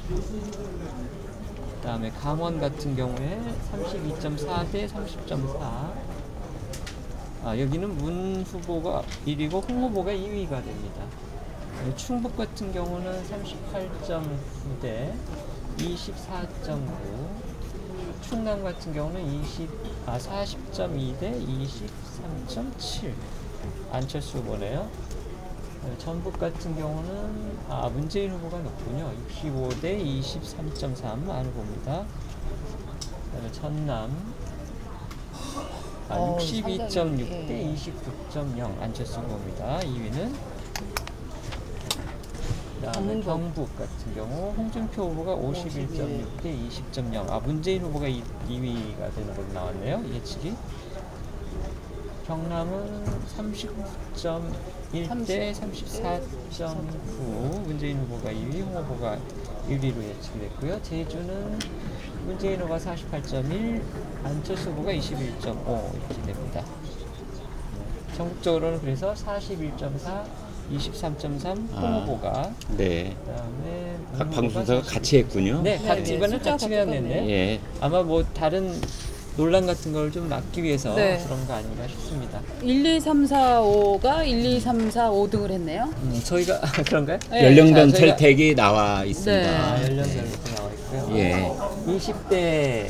그 다음에 강원 같은 경우에 32.4대 30.4. 여기는 문 후보가 1위고 홍 후보가 2위가 됩니다. 충북 같은 경우는 38.9대 24.9. 충남 같은 경우는 40.2대 23.7. 안철수 후보네요. 전북 같은 경우는 문재인 후보가 높군요. 65대 23.3 안을 봅니다. 그다음에 전남 62.6대 29.0 안철수 후보입니다. 2위는. 그다음에 경북 같은 경우 홍준표 후보가 51.6대 20.0. 문재인 후보가 2위가 되는 걸로 나왔네요. 예측이. 경남은 39.1대 34.9. 문재인 후보가 2위, 홍 후보가 1위로 예측이 됐고요. 제주는 문재인 후보가 48.1, 안철수 후보가 21.5 이렇게 됩니다. 전국적으로는 그래서 41.4, 23.3 홍 후보가. 네. 그다음에 각 방송사가 같이 했군요. 네, 네, 이번엔 숫자가 같이 해놨는데 예. 아마 뭐 다른 논란 같은 걸 좀 막기 위해서 네. 그런 거 아닌가 싶습니다. 1, 2, 3, 4, 5가 1, 2, 3, 4, 5등을 했네요. 저희가 그런가요? 네. 연령별 자, 저희가- 혜택이 나와 있습니다. 네. 연령별로 이렇게 나와 있고요. 예. 20대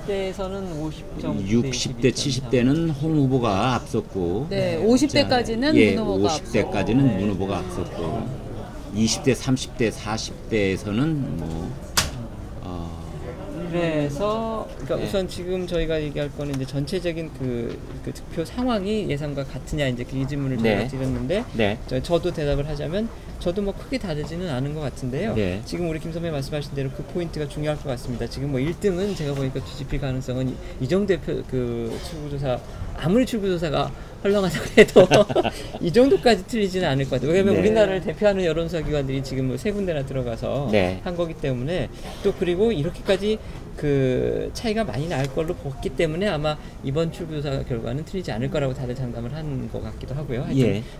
70대에서는 60대, 70대는 홍 후보가 앞섰고, 네, 50대까지는 예, 문 후보가 50대까지는 문 후보가 앞섰고, 20대, 30대, 40대에서는 뭐 그래서 그러니까 네. 우선 지금 저희가 얘기할 거는 이제 전체적인 그 득표 상황이 예상과 같으냐 이제 그 질문을 저희가 네. 드렸는데 네. 저도 대답을 하자면 저도 뭐 크게 다르지는 않은 것 같은데요. 네. 지금 우리 김 선배 말씀하신 대로 그 포인트가 중요할 것 같습니다. 지금 뭐 1등은 제가 보니까 뒤집힐 가능성은 이 정도의 그 출구조사 아무리 출구조사가 헐렁하다고 해도 이 정도까지 틀리지는 않을 것 같아요. 왜냐하면 네. 우리나라를 대표하는 여론조사 기관들이 지금 뭐 3군데나 들어가서 네. 한 거기 때문에 또 그리고 이렇게까지 그 차이가 많이 날 걸로 봤기 때문에 아마 이번 출구조사 결과는 틀리지 않을 거라고 다들 장담을 한 것 같기도 하고요.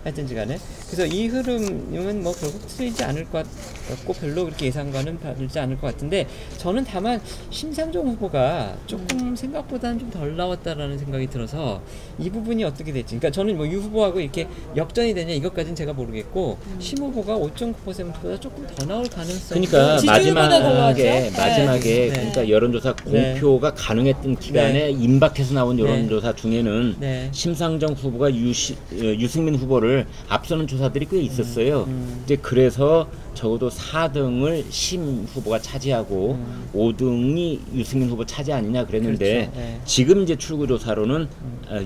하여튼지 간에 그래서 이 흐름은 뭐 결국 틀리지 않을 것 같고 별로 그렇게 예상과는 다르지 않을 것 같은데 저는 다만 심상정 후보가 조금 생각보다는 좀 덜 나왔다라는 생각이 들어서 이 부분이 어떻게 될지 그러니까 저는 뭐 유 후보하고 이렇게 역전이 되냐 이것까지는 제가 모르겠고 심 후보가 5.9%보다 조금 더 나올 가능성이 그러니까 지지율보다 더 마지막에 나왔죠? 그러니까 여론조사 공표가 가능했던 기간에 임박해서 나온 여론조사 중에는 네. 심상정 후보가 유승민 후보를 앞서는 조사들이 꽤 있었어요. 이제 그래서 적어도 4등을 심 후보가 차지하고 5등이 유승민 후보 차지 아니냐 그랬는데 그렇죠. 네. 지금 이제 출구조사로는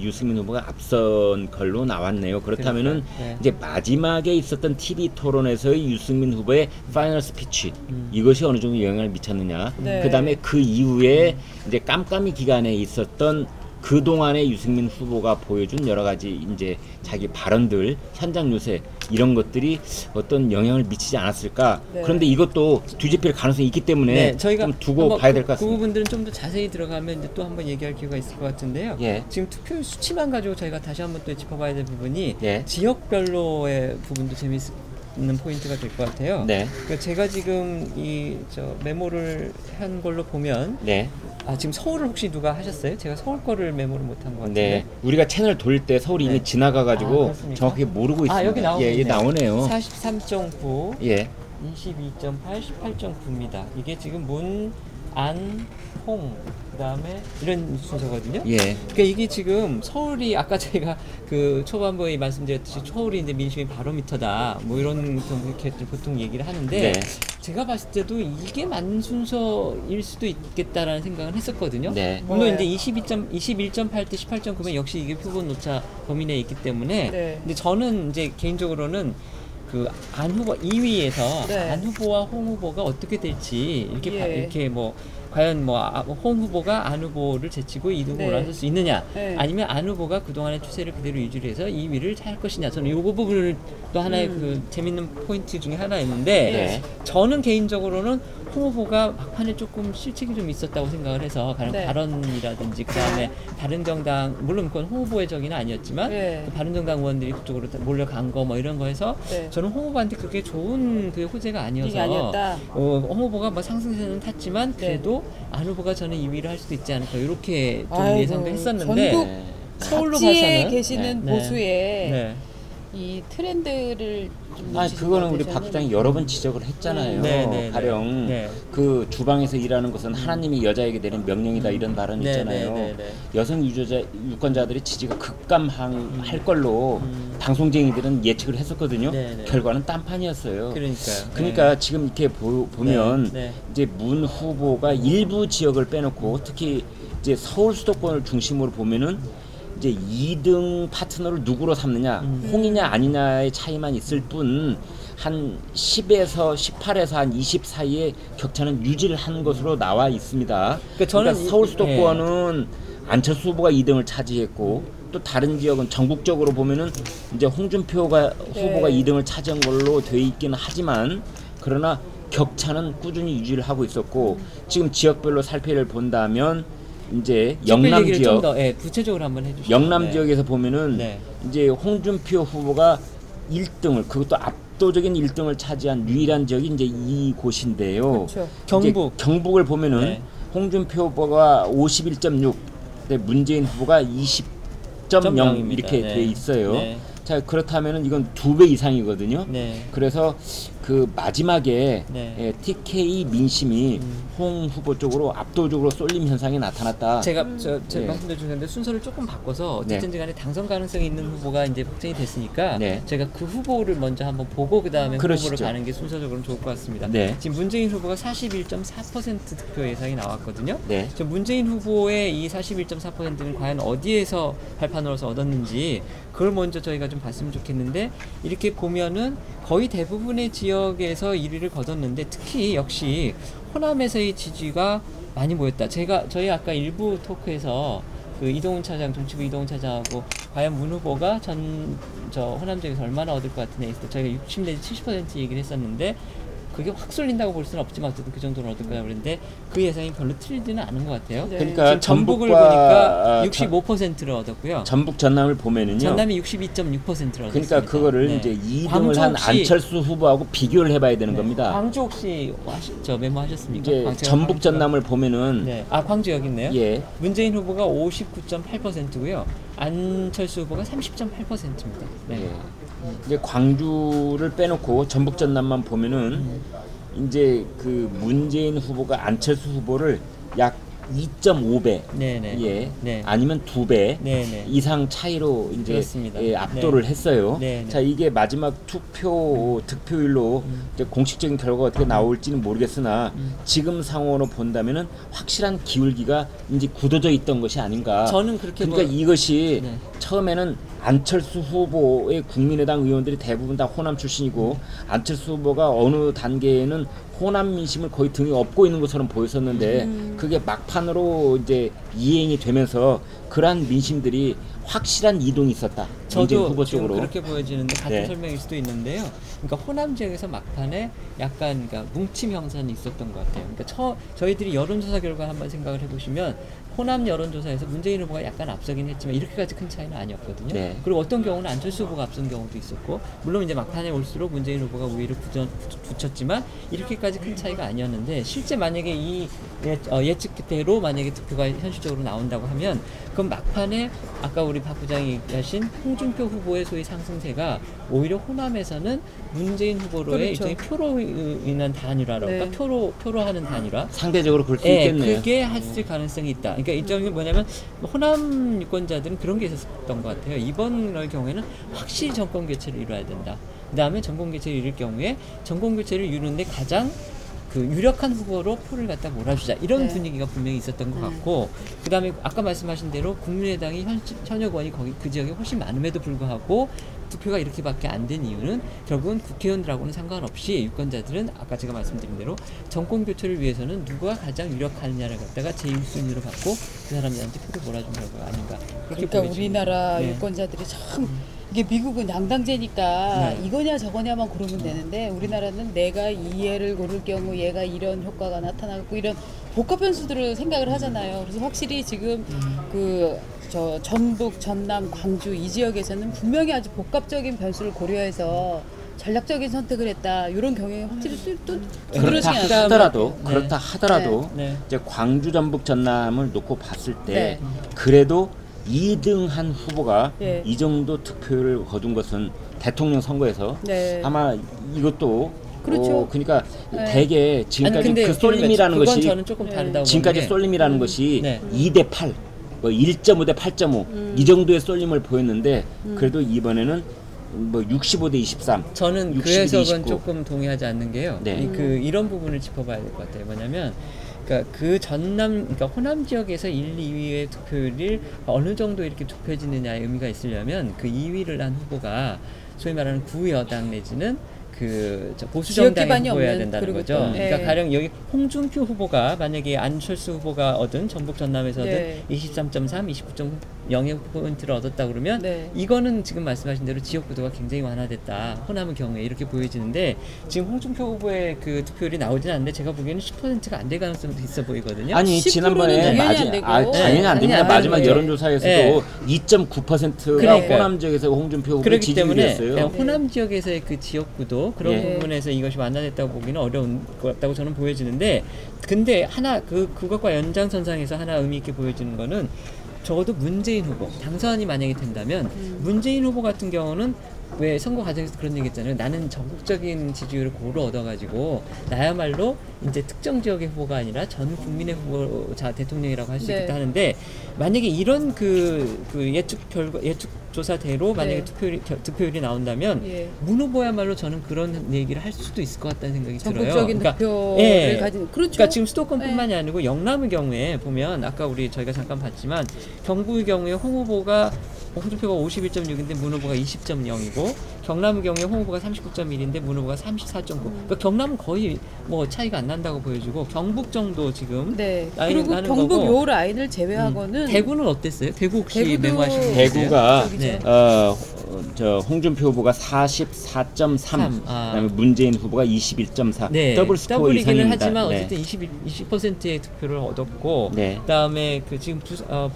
유승민 후보가 앞선 걸로 나왔네요. 그렇다면은 네. 이제 마지막에 있었던 TV 토론에서의 유승민 후보의 파이널 스피치 이것이 어느 정도 영향을 미쳤느냐. 네. 그다음에 그 이후에 이제 깜깜이 기간에 있었던 그 동안에 유승민 후보가 보여준 여러 가지 이제 자기 발언들, 현장 요새 이런 것들이 어떤 영향을 미치지 않았을까. 네. 그런데 이것도 뒤집힐 가능성이 있기 때문에 저희가 좀 두고 한번 봐야 될 것 그 같습니다. 부분들은 좀 더 자세히 들어가면 이제 또 한번 얘기할 기회가 있을 것 같은데요. 예. 지금 투표율 수치만 가지고 저희가 다시 한번 또 짚어봐야 될 부분이 예. 지역별로의 부분도 재미있는 포인트가 될 것 같아요. 네. 그러니까 제가 지금 메모를 한 걸로 보면 네. 지금 서울을 혹시 누가 하셨어요? 제가 서울 거를 메모를 못한 것 같은데. 네. 우리가 채널 돌 때 서울이 이미 네. 지나가가지고 그렇습니까? 정확히 모르고 있습니다. 여기 나오고 예, 있네요. 나오네요. 43.9, 예. 22.8, 18.9입니다. 이게 지금 문, 안, 홍, 그다음에 이런 순서거든요. 예. 그러니까 이게 지금 서울이 아까 저희가 그 초반부에 말씀드렸듯이 서울이 이제 민심이 바로미터다 뭐 이런 이렇게 보통 얘기를 하는데 네. 제가 봤을 때도 이게 맞는 순서일 수도 있겠다라는 생각을 했었거든요. 네. 물론 이제 21.8대 18.9면 역시 이게 표본 오차 범위 내에 있기 때문에 네. 근데 저는 이제 개인적으로는 그 안 후보 2위에서 네. 안 후보와 홍 후보가 어떻게 될지 이렇게 예. 이렇게 뭐 과연 홍 후보가 안 후보를 제치고 2등으로 네. 올라설 수 있느냐 네. 아니면 안 후보가 그동안의 추세를 그대로 유지를 해서 2위를 할 것이냐 저는 이 부분을 또 하나의 그 재밌는 포인트 중에 하나였는데 네. 저는 개인적으로는 홍 후보가 막판에 조금 실책이 좀 있었다고 생각을 해서 가령 네. 발언이라든지 그다음에 다른 정당 물론 그건 홍 후보의 적이는 아니었지만 네. 그 바른 정당 의원들이 그쪽으로 몰려간 거 뭐 이런 거에서 네. 저는 홍 후보한테 그게 좋은 그 호재가 아니어서 이게 아니었다. 홍 후보가 뭐 상승세는 탔지만 네. 그래도 안 후보가 저는 2위를 할 수도 있지 않을까 이렇게 좀 아이고, 예상도 했었는데 전국 서울로 각지에 봐서는 계시는 네. 보수의 네. 이 트렌드를 좀 아, 놓치신 그거는 것 우리 같아요, 박 부장이 여러 번 지적을 했잖아요. 네, 네, 네. 가령 네. 그 주방에서 일하는 것은 하나님이 여자에게 내린 명령이다 이런 발언 네, 있잖아요. 네, 네, 네. 여성 유권자들의 지지가 급감할 걸로 방송쟁이들은 예측을 했었거든요. 네, 네. 결과는 딴판이었어요. 그러니까요. 그러니까 지금 이렇게 보면 네, 네. 이제 문 후보가 일부 지역을 빼놓고 특히 이제 서울 수도권을 중심으로 보면은 이제 2등 파트너를 누구로 삼느냐, 홍이냐 아니냐의 차이만 있을 뿐 한 10에서 18에서 한 20 사이의 격차는 유지를 하는 것으로 나와 있습니다. 그러니까 저는 서울 수도권은 안철수 후보가 2등을 차지했고 또 다른 지역은 전국적으로 보면은 이제 홍준표 후보가 2등을 차지한 걸로 돼 있기는 하지만 그러나 격차는 꾸준히 유지를 하고 있었고 지금 지역별로 살펴를 본다면 이제 영남 얘기를 지역, 좀 더, 구체적으로 한번 해주시죠. 영남 네. 지역에서 보면은 네. 이제 홍준표 후보가 1등을 그것도 압도적인 1등을 차지한 유일한 지역이 이제 이곳인데요. 그렇죠. 경북. 이제 경북을 보면은 네. 홍준표 후보가 51.6, 근데 문재인 후보가 20.0 0입니다. 이렇게 네. 돼 있어요. 네. 자 그렇다면은 이건 2배 이상이거든요. 네. 그래서 그 마지막에 네. TK 민심이 홍 후보 쪽으로 압도적으로 쏠림 현상이 나타났다. 제가 예. 말씀드려 주셨는데 순서를 조금 바꿔서 어쨌든 네. 간에 당선 가능성이 있는 후보가 이제 확정이 됐으니까 네. 제가 그 후보를 먼저 한번 보고 그다음에 그러시죠. 후보를 가는 게 순서적으로는 좋을 것 같습니다. 네. 지금 문재인 후보가 41.4% 득표 예상이 나왔거든요. 네. 저 문재인 후보의 이 41.4%는 과연 어디에서 발판으로서 얻었는지 그걸 먼저 저희가 좀 봤으면 좋겠는데 이렇게 보면은 거의 대부분의 지역에서 1위를 거뒀는데 특히 역시 호남에서의 지지가 많이 모였다. 저희 아까 일부 토크에서 그 이동훈 차장, 정치부 이동훈 차장하고 과연 문 후보가 저 호남 지역에서 얼마나 얻을 것 같으냐 했을 때 저희가 60 내지 70% 얘기를 했었는데 그게 확 쏠린다고 볼 수는 없지만 어쨌든 그 정도는 얻을 거라고 그랬는데 그 예상이 별로 틀리지는 않은 것 같아요. 네. 그러니까 지금 전북을 전북과 보니까 65%를 얻었고요. 전북 전남을 보면은요. 전남이 62.6%를 얻었습니다. 그러니까 그거를 네. 이제 2등을 광주 한 혹시- 안철수 후보하고 비교를 해봐야 되는 네. 겁니다. 광주 혹시 저 메모하셨습니까? 이제 광주가 전북 광주가- 전남을 보면은 네. 아 광주 여기 있네요. 예. 문재인 후보가 59.8%고요. 안철수 후보가 30.8%입니다. 네. 예. 이제 광주를 빼놓고 전북 전남만 보면은 이제 그 문재인 후보가 안철수 후보를 약 2.5배 네네. 예. 네. 아니면 2배 네네. 이상 차이로 이제 그렇습니다. 압도를 했어요. 네네. 자, 이게 마지막 투표 득표율로 이제 공식적인 결과가 어떻게 나올지는 모르겠으나 지금 상황으로 본다면은 확실한 기울기가 이제 굳어져 있던 것이 아닌가. 저는 그렇게 그러니까 이것이 네. 처음에는 안철수 후보의 국민의당 의원들이 대부분 다 호남 출신이고 안철수 후보가 어느 단계에는 호남 민심을 거의 등에 업고 있는 것처럼 보였었는데 그게 막판으로 이제 이행이 되면서 그러한 민심들이 확실한 이동이 있었다. 문재인 저도 후보 지금 쪽으로. 그렇게 보여지는데 같은 네. 설명일 수도 있는데요. 그러니까 호남 지역에서 막판에 약간 그러니까 뭉침 형상이 있었던 것 같아요. 그러니까 저희들이 여론조사 결과 한번 생각을 해보시면 호남 여론조사에서 문재인 후보가 약간 앞서긴 했지만 이렇게까지 큰 차이는 아니었거든요. 네. 그리고 어떤 경우는 안철수 후보가 앞선 경우도 있었고 물론 이제 막판에 올수록 문재인 후보가 우위를 붙였지만 이렇게까지 큰 차이가 아니었는데 실제 만약에 이 예측대로 만약에 투표가 현실적으로 나온다고 하면 그럼 막판에 아까 우리 박 부장이 얘기하신 홍준표 후보의 소위 상승세가 오히려 호남에서는 문재인 후보로의 그렇죠. 일종의 표로 인한 단일화라고 네. 그러니까 표로 하는 단일화 상대적으로 그럴 수 예, 있겠네요. 그게 했을 가능성이 있다. 그러니까 일종의 뭐냐면 호남 유권자들은 그런 게 있었던 것 같아요. 이번 경우에는 확실히 정권 교체를 이뤄야 된다. 그 다음에 정권 교체를 이룰 경우에 정권 교체를 이루는데 가장 그 유력한 후보로 표를 갖다 몰아주자 이런 네. 분위기가 분명히 있었던 것 같고 그 다음에 아까 말씀하신 대로 국민의당이 현역 의원이 거기 그 지역에 훨씬 많음에도 불구하고 투표가 이렇게밖에 안 된 이유는 결국은 국회의원들하고는 상관없이 유권자들은 아까 제가 말씀드린 대로 정권 교체를 위해서는 누가 가장 유력하느냐를 갖다가 제1순위로 받고 그 사람들한테 표를 몰아준 결과가 아닌가 그렇게 그러니까 보여집니다. 우리나라 네. 유권자들이 참 이게 미국은 양당제니까 네. 이거냐 저거냐만 고르면 되는데 우리나라는 내가 이 애를 고를 경우 얘가 이런 효과가 나타나고 이런 복합 변수들을 생각을 하잖아요. 그래서 확실히 지금 저 전북, 전남, 광주 이 지역에서는 분명히 아주 복합적인 변수를 고려해서 전략적인 선택을 했다. 이런 경향이 확실히 또 그렇다 두드러지게 하더라도 네. 그렇다 하더라도 네. 이제 광주 전북 전남을 놓고 봤을 때 네. 그래도 2등한 후보가 네. 이 정도 득표를 거둔 것은 대통령 선거에서 네. 아마 이것도 그렇죠. 그러니까 네. 대개 지금까지 근데 그 쏠림이라는 그건 것이 저는 조금 다르다고 지금까지 보는 게 쏠림이라는 것이 네. 2대 8, 뭐 1.5 대 8.5 이 정도의 쏠림을 보였는데 그래도 이번에는 뭐 65 대 23. 저는 그 62 대 해석은 29. 조금 동의하지 않는 게요. 네. 이런 부분을 짚어봐야 될 것 같아요. 뭐냐면 그러니까 그 그러니까 호남 지역에서 1, 2위의 투표율이 어느 정도 이렇게 좁혀지느냐의 의미가 있으려면 그 2위를 한 후보가 소위 말하는 구여당 내지는 보수 지역 정당의 기반이 후보여야 없는 된다는 그리고 거죠. 또, 그러니까 네. 가령 여기 홍준표 후보가 만약에 안철수 후보가 얻은 전북 전남에서 얻은 네. 23.3, 29.0%를 얻었다 그러면 네. 이거는 지금 말씀하신 대로 지역 구도가 굉장히 완화됐다. 호남의 경우에 이렇게 보여지는데 지금 홍준표 후보의 그 투표율이 나오진 않는데 제가 보기에는 10%가 안 될 가능성도 있어 보이거든요. 아니 10% 는 지난번에 당연히 안 되고. 당연히 안 됩니다. 안 마지막 되는 거예요. 여론조사에서도 2.9%가 그러니까요. 호남 지역에서 홍준표 후보 그렇기 때문에 지지율이었어요. 호남 지역에서의 그 지역 구도 그런 예. 부분에서 이것이 완화됐다고 보기는 어려운 것 같다고 저는 보여지는데 근데 하나 그것과 연장선상에서 하나 의미 있게 보여지는 거는 적어도 문재인 후보 당선이 만약에 된다면 문재인 후보 같은 경우는 왜 선거 과정에서 그런 얘기 했잖아요. 나는 전국적인 지지율을 고루 얻어가지고 나야말로 이제 특정 지역의 후보가 아니라 전 국민의 후보자 대통령이라고 할 수 네. 있겠다 하는데 만약에 이런 그 예측 조사대로 만약에 네. 득표율이 나온다면 예. 문 후보야말로 저는 그런 얘기를 할 수도 있을 것 같다는 생각이 들어요. 전국적인 득표를 가진 그렇죠. 그러니까 지금 수도권뿐만이 아니고 영남의 경우에 보면 아까 저희가 잠깐 봤지만 경북의 경우에 홍 후보가 홍준표가 51.6인데 문 후보가 20.0이고 경남의 경우에 홍 후보가 39.1인데 문 후보가 34.9. 그러니까 경남은 거의 뭐 차이가 안 난다고 보여지고 경북 정도 지금 네. 라인 그리고 나는 경북 거고. 요 라인을 제외하고는 대구는 어땠어요? 대구 혹시 대구도- 메모하신 분 대구가 저기죠. 네. 저 홍준표 후보가 44.3, 아. 그다음에 문재인 후보가 21.4, 네, 더블 스코어 더블이기는 이상입니다. 하지만 네. 어쨌든 20%의 득표를 얻었고 네. 그다음에 그 지금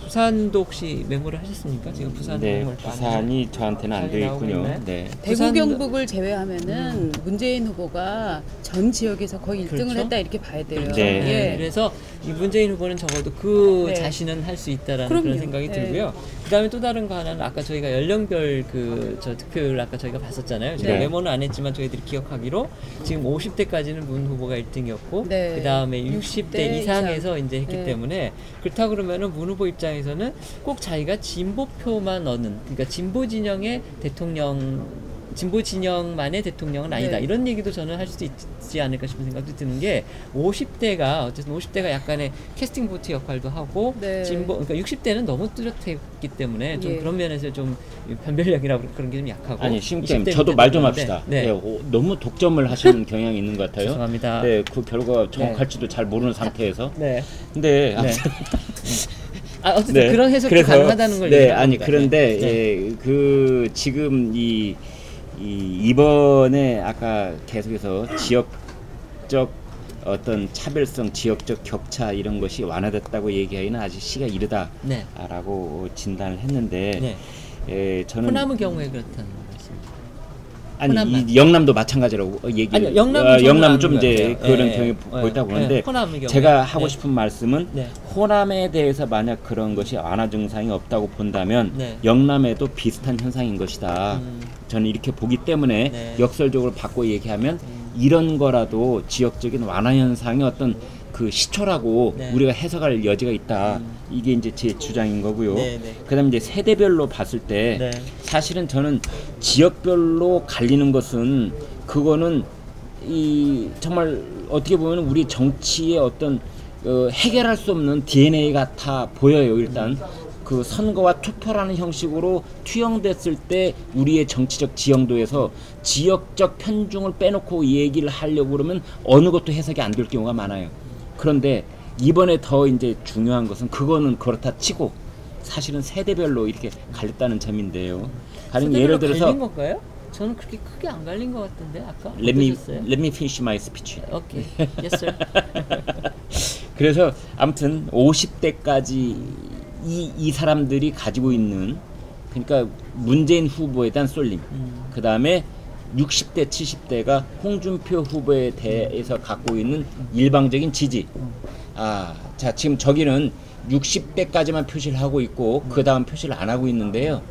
부산도 혹시 메모를 하셨습니까? 지금 부산 네, 얼마 안 부산이 저한테는 안 부산이 되어 있군요. 나오고 있네. 네. 대구 부산도- 경북을 제외하면은 문재인 후보가 전 지역에서 거의 1등을 그렇죠. 했다 이렇게 봐야 돼요. 네. 네. 예. 그래서 이 문재인 후보는 적어도 그 네. 자신은 할 수 있다라는 그럼요. 그런 생각이 네. 들고요. 그다음에 또 다른 거 하나는 아까 저희가 연령별 저 득표율 아까 저희가 봤었잖아요. 제가 네. 메모는 안 했지만 저희들이 기억하기로 지금 50대까지는 문 후보가 1등이었고 네. 그다음에 60대 이상에서 이제 했기 네. 때문에 그렇다 그러면은 문 후보 입장에서는 꼭 자기가 진보표만 얻는 그러니까 진보 진영의 진보 진영만의 대통령은 아니다. 네. 이런 얘기도 저는 할 수도 있지 않을까 싶은 생각도 드는 게 50대가 어쨌든 50대가 약간의 캐스팅 보트 역할도 하고 네. 그러니까 60대는 너무 뚜렷했기 때문에 좀 예. 그런 면에서 좀 변별력이라고 그런 게 좀 약하고 아니 심기님 20대 저도 밑에 말 좀 들어오는데, 합시다. 네. 네, 너무 독점을 하시는 경향이 있는 것 같아요. 죄송합니다. 네, 그 결과 정확할지도 잘 모르는 상태에서. 네. 근데 네. 어쨌든 네. 그런 해석도 그래서, 가능하다는 걸 네, 얘기하는 아니 겁니다. 그런데 네. 예, 그 지금 이번에 아까 계속해서 지역적 어떤 차별성, 지역적 격차 이런 것이 완화됐다고 얘기하기는 아직 시가 네. 이르다라고 진단을 했는데 네. 저는 호남의 경우에 그렇다는 말씀이죠. 아니 호남만. 이 영남도 마찬가지라고 얘기를 아니요, 영남은 좀 영남 나은 좀 것 이제 같아요. 그런 예, 경향이 예. 보였다고 예, 보는데 호남의 경우에. 제가 하고 네. 싶은 말씀은 네. 호남에 대해서 만약 그런 것이 완화 증상이 없다고 본다면 네. 영남에도 비슷한 현상인 것이다. 저는 이렇게 보기 때문에 네. 역설적으로 바꿔 얘기하면 이런 거라도 지역적인 완화 현상의 어떤 그 시초라고 네. 우리가 해석할 여지가 있다. 이게 이제 제 주장인 거고요. 네, 네. 그다음에 이제 세대별로 봤을 때 네. 사실은 저는 지역별로 갈리는 것은 그거는 이 정말 어떻게 보면 우리 정치의 어떤 해결할 수 없는 DNA 같아 보여요. 일단 그 선거와 투표라는 형식으로 투영됐을 때 우리의 정치적 지형도에서 지역적 편중을 빼놓고 얘기를 하려고 그러면 어느 것도 해석이 안 될 경우가 많아요. 그런데 이번에 더 이제 중요한 것은 그거는 그렇다 치고 사실은 세대별로 이렇게 갈렸다는 점인데요. 가령 예를 들어서 갈린 건가요? 저는 그렇게 크게 안 갈린 것 같은데 아까 let me 어떠셨어요? finish my speech. 오케이, yes sir. 그래서 아무튼 50대까지 이 사람들이 가지고 있는 그러니까 문재인 후보에 대한 쏠림, 그 다음에 60대, 70대가 홍준표 후보에 대해서 갖고 있는 일방적인 지지. 자 지금 저기는 60대까지만 표시를 하고 있고 그 다음 표시를 안 하고 있는데요.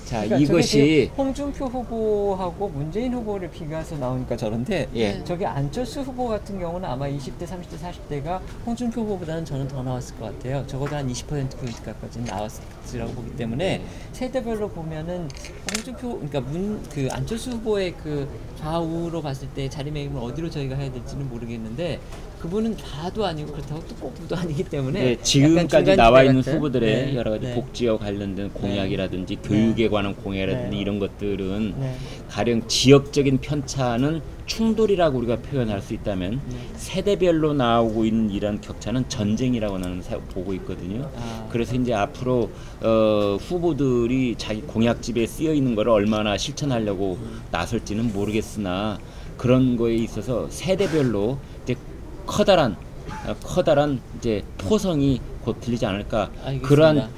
자 그러니까 이것이 홍준표 후보하고 문재인 후보를 비교해서 나오니까 저런데 예. 저기 안철수 후보 같은 경우는 아마 20대, 30대, 40대가 홍준표 후보보다는 저는 더 나왔을 것 같아요. 적어도 한 20%포인트 가까이는 나왔으라고 보기 때문에 세대별로 보면은 홍준표 그러니까 그 안철수 후보의 그 좌우로 봤을 때 자리매김을 어디로 저희가 해야 될지는 모르겠는데 그분은 좌도 아니고 그렇다고 또 꼭 우도 아니기 때문에 네, 약간 지금까지 중간 나와 지대 있는 같은? 후보들의 네, 여러 가지 네. 복지와 관련된 공약이라든지 교육에 관한 공약이라든지 네. 이런 것들은 네. 가령 지역적인 편차는 충돌이라고 우리가 표현할 수 있다면 세대별로 나오고 있는 이런 격차는 전쟁이라고 나는 보고 있거든요. 그래서 이제 앞으로 후보들이 자기 공약집에 쓰여 있는 것을 얼마나 실천하려고 나설지는 모르겠으나 그런 거에 있어서 세대별로 이제 커다란 이제 포성이 곧 들리지 않을까. 알겠습니다. 그러한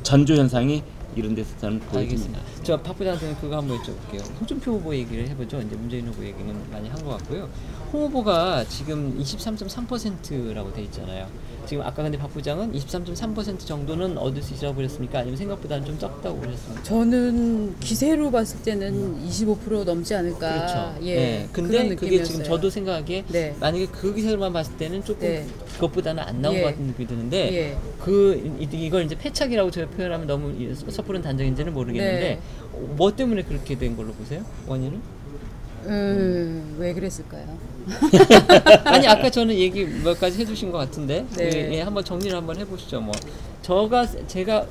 전조 현상이 이런 데서 저는 보여집니다. 알겠습니다. 저 박 부장한테는 그거 한번 여쭤볼게요. 홍준표 후보 얘기를 해보죠. 이제 문재인 후보 얘기는 많이 한 것 같고요. 홍 후보가 지금 23.3%라고 돼 있잖아요. 지금 아까 근데 박 부장은 23.3% 정도는 얻을 수 있다고 그랬습니까? 아니면 생각보다는 좀 적다고 그랬습니까? 저는 기세로 봤을 때는 25% 넘지 않을까. 그렇죠. 예. 네. 근데 그런 그게 느낌이었어요. 지금 저도 생각하기에 네. 만약에 그 기세로만 봤을 때는 조금 네. 그것보다는 안 나온 예. 것 같은 느낌이 드는데 예. 이걸 이제 패착이라고 제가 표현하면 너무 섣부른 단정인지는 모르겠는데 네. 뭐 때문에 그렇게 된 걸로 보세요? 원인은? 왜 그랬을까요? 아니 아까 저는 얘기 몇 가지 해주신 것 같은데 네. 예, 한번 정리를 한번 해보시죠. 뭐 제가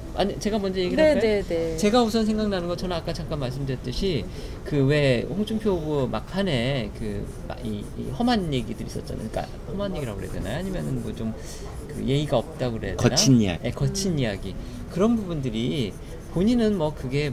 먼저 얘기를 네, 할까요? 네, 네. 제가 우선 생각나는 건 저는 아까 잠깐 말씀드렸듯이 그 왜 홍준표 후보 막판에 이 험한 얘기들이 있었잖아요. 그러니까 험한 얘기라고 그래야 되나요? 아니면은 뭐 좀 그 예의가 없다고 그래야 되나? 거친 이야기. 네, 거친 이야기. 그런 부분들이 본인은 뭐 그게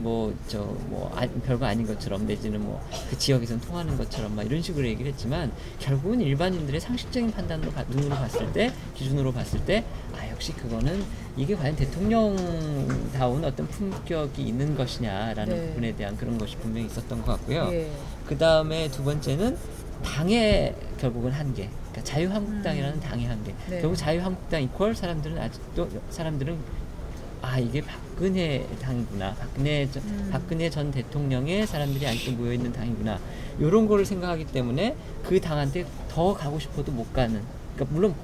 별거 아닌 것처럼 내지는 뭐 그 지역에서는 통하는 것처럼 막 이런 식으로 얘기를 했지만 결국은 일반인들의 상식적인 판단으로 눈으로 봤을 때 기준으로 봤을 때 역시 그거는 이게 과연 대통령다운 어떤 품격이 있는 것이냐라는 네. 부분에 대한 그런 것이 분명히 있었던 것 같고요. 예. 그 다음에 두 번째는 당의 결국은 한계. 그러니까 자유한국당이라는 당의 한계. 네. 결국 자유한국당 이퀄 사람들은 이게 박근혜 당이구나. 박근혜 전 대통령의 사람들이 아직도 모여있는 당이구나. 이런 거를 생각하기 때문에 그 당한테 더 가고 싶어도 못 가는. 그러니까 물론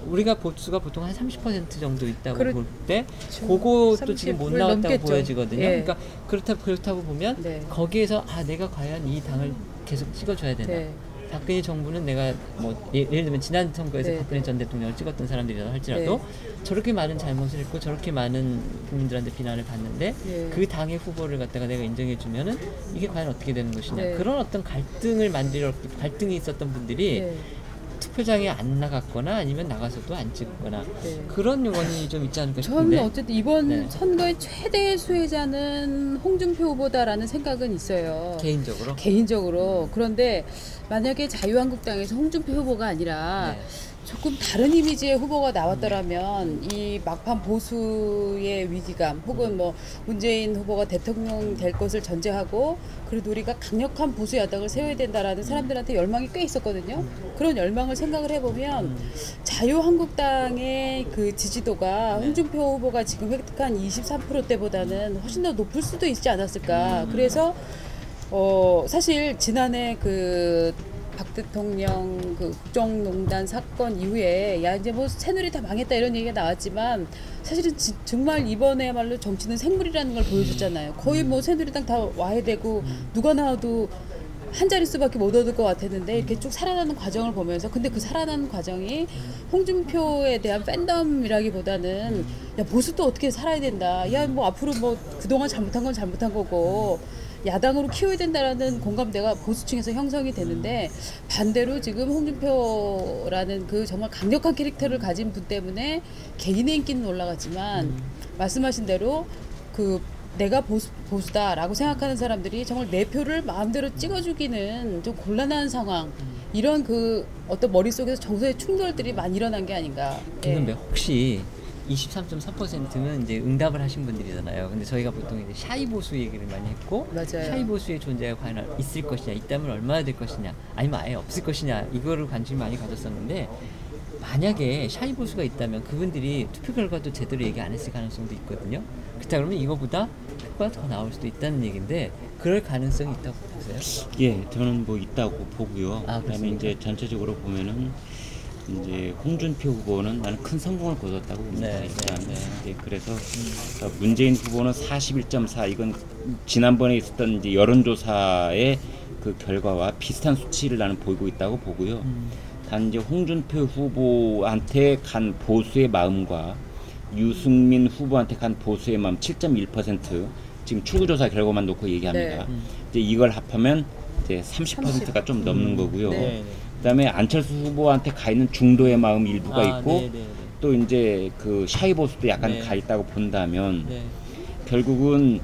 우리가 보수가 보통 한 30% 정도 있다고 볼 때 그것도 지금 못 30% 나왔다고 넘겠죠. 보여지거든요. 예. 그러니까 그렇다고 보면 네. 거기에서 내가 과연 이 당을 계속 찍어줘야 되나. 네. 박근혜 정부는 내가 예를 들면 지난 선거에서 네. 박근혜 전 대통령을 찍었던 사람들이라 할지라도 저렇게 많은 잘못을 했고 저렇게 많은 국민들한테 비난을 받는데 네. 그 당의 후보를 갖다가 내가 인정해주면은 이게 과연 어떻게 되는 것이냐. 네. 그런 어떤 갈등이 있었던 분들이 네. 투표장에 안 나갔거나 아니면 나가서도 안 찍거나 네. 그런 원인이 좀 있지 않을까 저는 싶은데 어쨌든 이번 네. 선거의 최대 수혜자는 홍준표 후보다라는 생각은 있어요. 개인적으로. 그런데 만약에 자유한국당에서 홍준표 후보가 아니라 네. 조금 다른 이미지의 후보가 나왔더라면 이 막판 보수의 위기감 혹은 뭐 문재인 후보가 대통령 될 것을 전제하고 그래도 우리가 강력한 보수 야당을 세워야 된다라는 사람들한테 열망이 꽤 있었거든요. 그런 열망을 생각을 해보면 자유한국당의 그 지지도가 홍준표 후보가 지금 획득한 23%대보다는 훨씬 더 높을 수도 있지 않았을까. 그래서 사실 지난해 박 대통령 국정농단 사건 이후에 이제 뭐 새누리 다 망했다 이런 얘기가 나왔지만 사실은 정말 이번에야말로 정치는 생물이라는 걸 보여줬잖아요. 거의 뭐 새누리당 다 와야 되고 누가 나와도 한 자릿수밖에 못 얻을 것 같았는데 이렇게 쭉 살아나는 과정을 보면서 근데 그 살아나는 과정이 홍준표에 대한 팬덤이라기보다는 보수도 어떻게 살아야 된다. 뭐 앞으로 뭐 그동안 잘못한 건 잘못한 거고 야당으로 키워야 된다라는 공감대가 보수층에서 형성이 되는데 반대로 지금 홍준표라는 그 정말 강력한 캐릭터를 가진 분 때문에 개인의 인기는 올라갔지만 말씀하신 대로 내가 보수다라고 생각하는 사람들이 정말 내 표를 마음대로 찍어주기는 좀 곤란한 상황 이런 어떤 머릿속에서 정서의 충돌들이 많이 일어난 게 아닌가. 근데 혹시 23.3%는 이제 응답을 하신 분들이잖아요. 근데 저희가 보통 이제 샤이 보수 얘기를 많이 했고, 맞아요. 샤이 보수의 존재가 과연 있을 것이냐, 있다면 얼마나 될 것이냐, 아니면 아예 없을 것이냐, 이거를 관심을 많이 가졌었는데, 만약에 샤이 보수가 있다면 그분들이 투표 결과도 제대로 얘기 안 했을 가능성도 있거든요. 그렇다 그러면 이거보다 표가 더 나올 수도 있다는 얘기인데, 그럴 가능성이 있다고 보세요? 예, 저는 뭐 있다고 보고요. 그다음에 그렇습니까? 이제 전체적으로 보면은 이제 홍준표 후보는 나는 큰 성공을 거뒀다고 봅니다. 네, 일단 네, 네. 이제 그래서 문재인 후보는 41.4 이건 지난번에 있었던 이제 여론조사의 그 결과와 비슷한 수치를 나는 보이고 있다고 보고요. 단 이제 홍준표 후보한테 간 보수의 마음과 유승민 후보한테 간 보수의 마음 7.1% 지금 출구조사 결과만 놓고 얘기합니다. 네. 이제 이걸 합하면 이제 30%가 좀 넘는 거고요. 네. 그다음에 안철수 후보한테 가 있는 중도의 마음 일부가 있고 또 이제 그 샤이 보수도 약간 네. 가 있다고 본다면 네. 결국은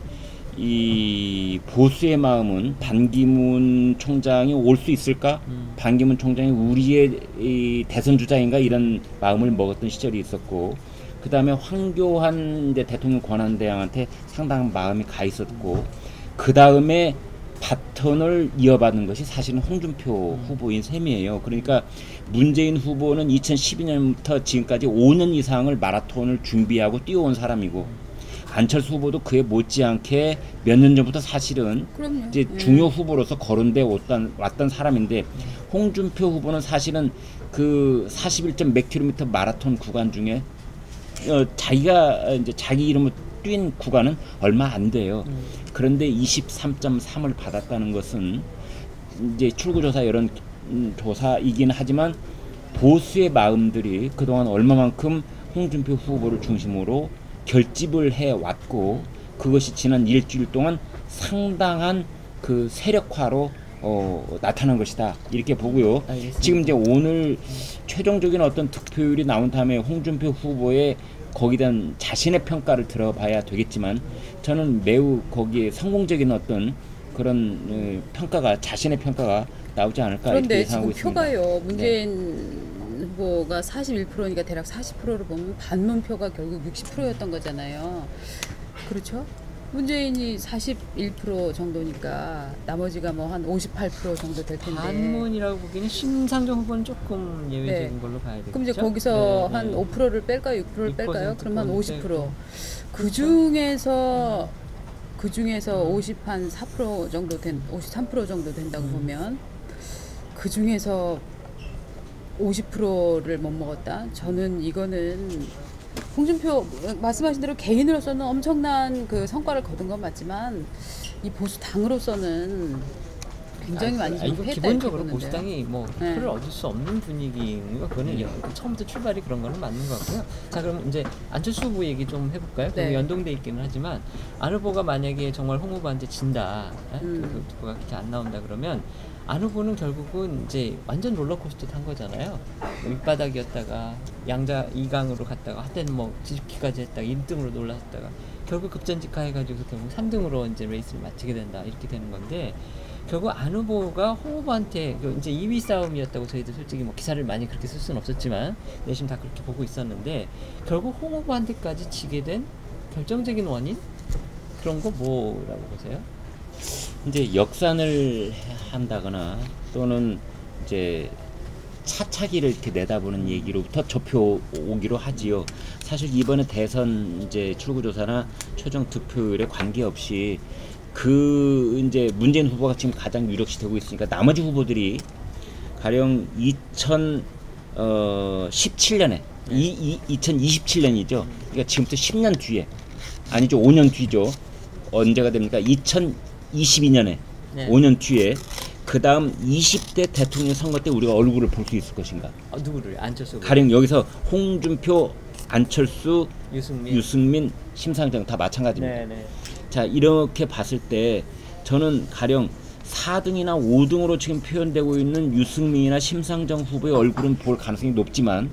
이 보수의 마음은 반기문 총장이 올 수 있을까? 반기문 총장이 우리의 이 대선 주자인가 이런 마음을 먹었던 시절이 있었고 그다음에 황교안 이제 대통령 권한대행한테 상당한 마음이 가 있었고, 그다음에 바톤을 이어받은 것이 사실은 홍준표 후보인 셈이에요. 그러니까 문재인 후보는 2012년부터 지금까지 5년 이상을 마라톤을 준비하고 뛰어온 사람이고, 안철수 후보도 그에 못지않게 몇 년 전부터 사실은 그럼요. 이제 중요 후보로서 거론돼 왔던 사람인데, 홍준표 후보는 사실은 그 41점 몇 킬로미터 마라톤 구간 중에 자기가 이제 자기 이름으로 뛴 구간은 얼마 안 돼요. 그런데 23.3을 받았다는 것은 이제 출구조사 이런 조사이긴 하지만 보수의 마음들이 그동안 얼마만큼 홍준표 후보를 중심으로 결집을 해왔고, 그것이 지난 일주일 동안 상당한 그 세력화로 나타난 것이다, 이렇게 보고요. 알겠습니다. 지금 이제 오늘 최종적인 어떤 득표율이 나온 다음에 홍준표 후보의 거기에 대한 자신의 평가를 들어봐야 되겠지만, 저는 매우 거기에 성공적인 어떤 그런 평가가, 자신의 평가가 나오지 않을까 이렇게 그런데 예상하고 지금 있습니다. 표가요. 문재인 후보가 41%니까 대략 40%를 보면 반문표가 결국 60%였던 거잖아요. 그렇죠? 문재인이 41% 정도니까 나머지가 뭐 한 58% 정도 될 텐데. 반문이라고 보기에는 심상정 후보는 조금 예외적인 네. 걸로 봐야 되겠죠. 그럼 이제 거기서 네, 한 네. 5%를 뺄까요? 6%를 뺄까요? 그럼 한 50%. 빼고. 그 중에서 54% 정도 53% 정도 된다고 보면, 그 중에서 50%를 못 먹었다. 저는 이거는 홍준표 말씀하신 대로 개인으로서는 엄청난 그 성과를 거둔 건 맞지만, 이 보수 당으로서는 굉장히 많이 이거 잘못했다, 기본적으로 이렇게 보는데요. 보수당이 뭐 네. 표를 얻을 수 없는 분위기인가, 그거는 처음부터 출발이 그런 거는 맞는 것 같고요. 자, 그럼 이제 안철수 후보 얘기 좀 해볼까요? 네. 그 연동돼 있기는 하지만, 안 후보가 만약에 정말 홍 후보한테 진다, 그 후보가 그렇게 안 나온다 그러면 안 후보는 결국은 이제 완전 롤러코스터 탄 거잖아요. 밑바닥이었다가 양자 2강으로 갔다가 한때는 뭐 뒤집기까지 했다가 1등으로 올라섰다가 결국 급전직하 해가지고 결국 3등으로 이제 레이스를 마치게 된다, 이렇게 되는 건데, 결국 안 후보가 홍 후보한테 이제 2위 싸움이었다고 저희도 솔직히 뭐 기사를 많이 그렇게 쓸 수는 없었지만 내심 다 그렇게 보고 있었는데, 결국 홍 후보한테까지 지게 된 결정적인 원인, 그런 거 뭐라고 보세요? 이제 역산을 한다거나 또는 이제 차차기를 이렇게 내다보는 얘기로부터 접혀 오기로 하지요. 사실 이번에 대선 이제 출구조사나 최종 득표율에 관계없이 그 이제 문재인 후보가 지금 가장 유력시 되고 있으니까, 나머지 후보들이 가령 2017년에 2027년이죠. 그러니까 지금부터 10년 뒤에, 아니죠, 5년 뒤죠. 언제가 됩니까? 2022년에 네. 5년 뒤에, 그 다음 20대 대통령 선거 때 우리가 얼굴을 볼 수 있을 것인가? 누구를? 안철수 후보? 가령 여기서 홍준표, 안철수, 유승민? 심상정 다 마찬가지입니다. 네네. 자, 이렇게 봤을 때 저는 가령 4등이나 5등으로 지금 표현되고 있는 유승민이나 심상정 후보의 얼굴은 볼 가능성이 높지만,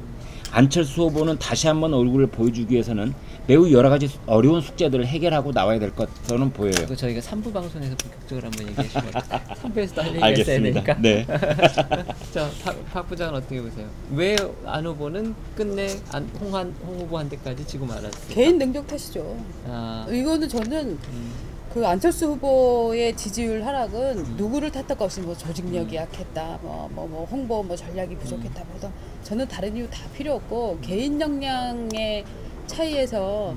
안철수 후보는 다시 한번 얼굴을 보여주기 위해서는 매우 여러 가지 어려운 숙제들을 해결하고 나와야 될 것처럼 보여요. 그 저희가 3부 방송에서 본격적으로 한번 얘기하시면 3부에서도 할 얘기가 있어야 알겠습니다. 되니까. 네. 자, 박 부장은 어떻게 보세요? 왜 안 후보는 끝내 홍 후보한테까지 지고 말았어요? 개인 능력 탓이죠. 아, 이거는 저는 그 안철수 후보의 지지율 하락은 누구를 탓할 것 없이 뭐 조직력이 약했다, 뭐 홍보 뭐 전략이 부족했다, 뭐 저는 다른 이유 다 필요 없고, 개인 역량의 차이에서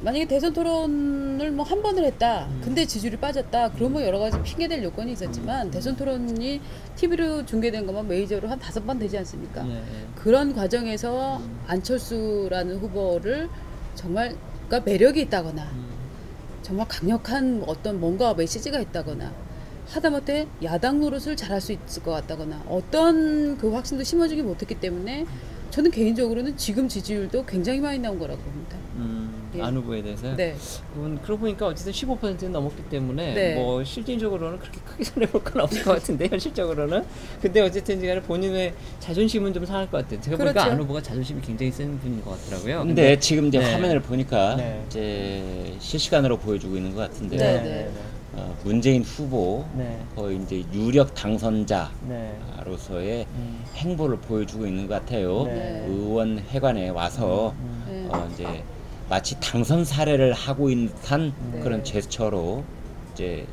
만약에 대선 토론을 뭐 한 번을 했다, 근데 지지율이 빠졌다, 그러면 여러 가지 핑계댈 요건이 있었지만, 대선 토론이 TV로 중계된 것만 메이저로 한 5번 되지 않습니까? 네. 그런 과정에서 안철수라는 후보를 정말 그러니까 매력이 있다거나 정말 강력한 어떤 뭔가 메시지가 있다거나, 하다못해 야당 노릇을 잘할 수 있을 것 같다거나, 어떤 그 확신도 심어주지 못했기 때문에 저는 개인적으로는 지금 지지율도 굉장히 많이 나온 거라고 봅니다. 예. 안 후보에 대해서. 네. 그러고 보니까 어쨌든 15%는 넘었기 때문에 네. 뭐 실질적으로는 그렇게 크게 손해볼 건 없을 것 같은데, 현실적으로는. 근데 어쨌든 간에 본인의 자존심은 좀 상할 것 같아요. 제가 보니까 그렇죠. 안 후보가 자존심이 굉장히 센 분인 것 같더라고요. 근데 지금 이제 네. 화면을 보니까 네. 이제 실시간으로 보여주고 있는 것 같은데, 네. 문재인 후보 네. 거의 이제 유력 당선자로서의 네. 행보를 보여주고 있는 것 같아요. 네. 의원 회관에 와서 이제 마치 당선 사례를 하고 있는 듯한 네. 그런 제스처로 이제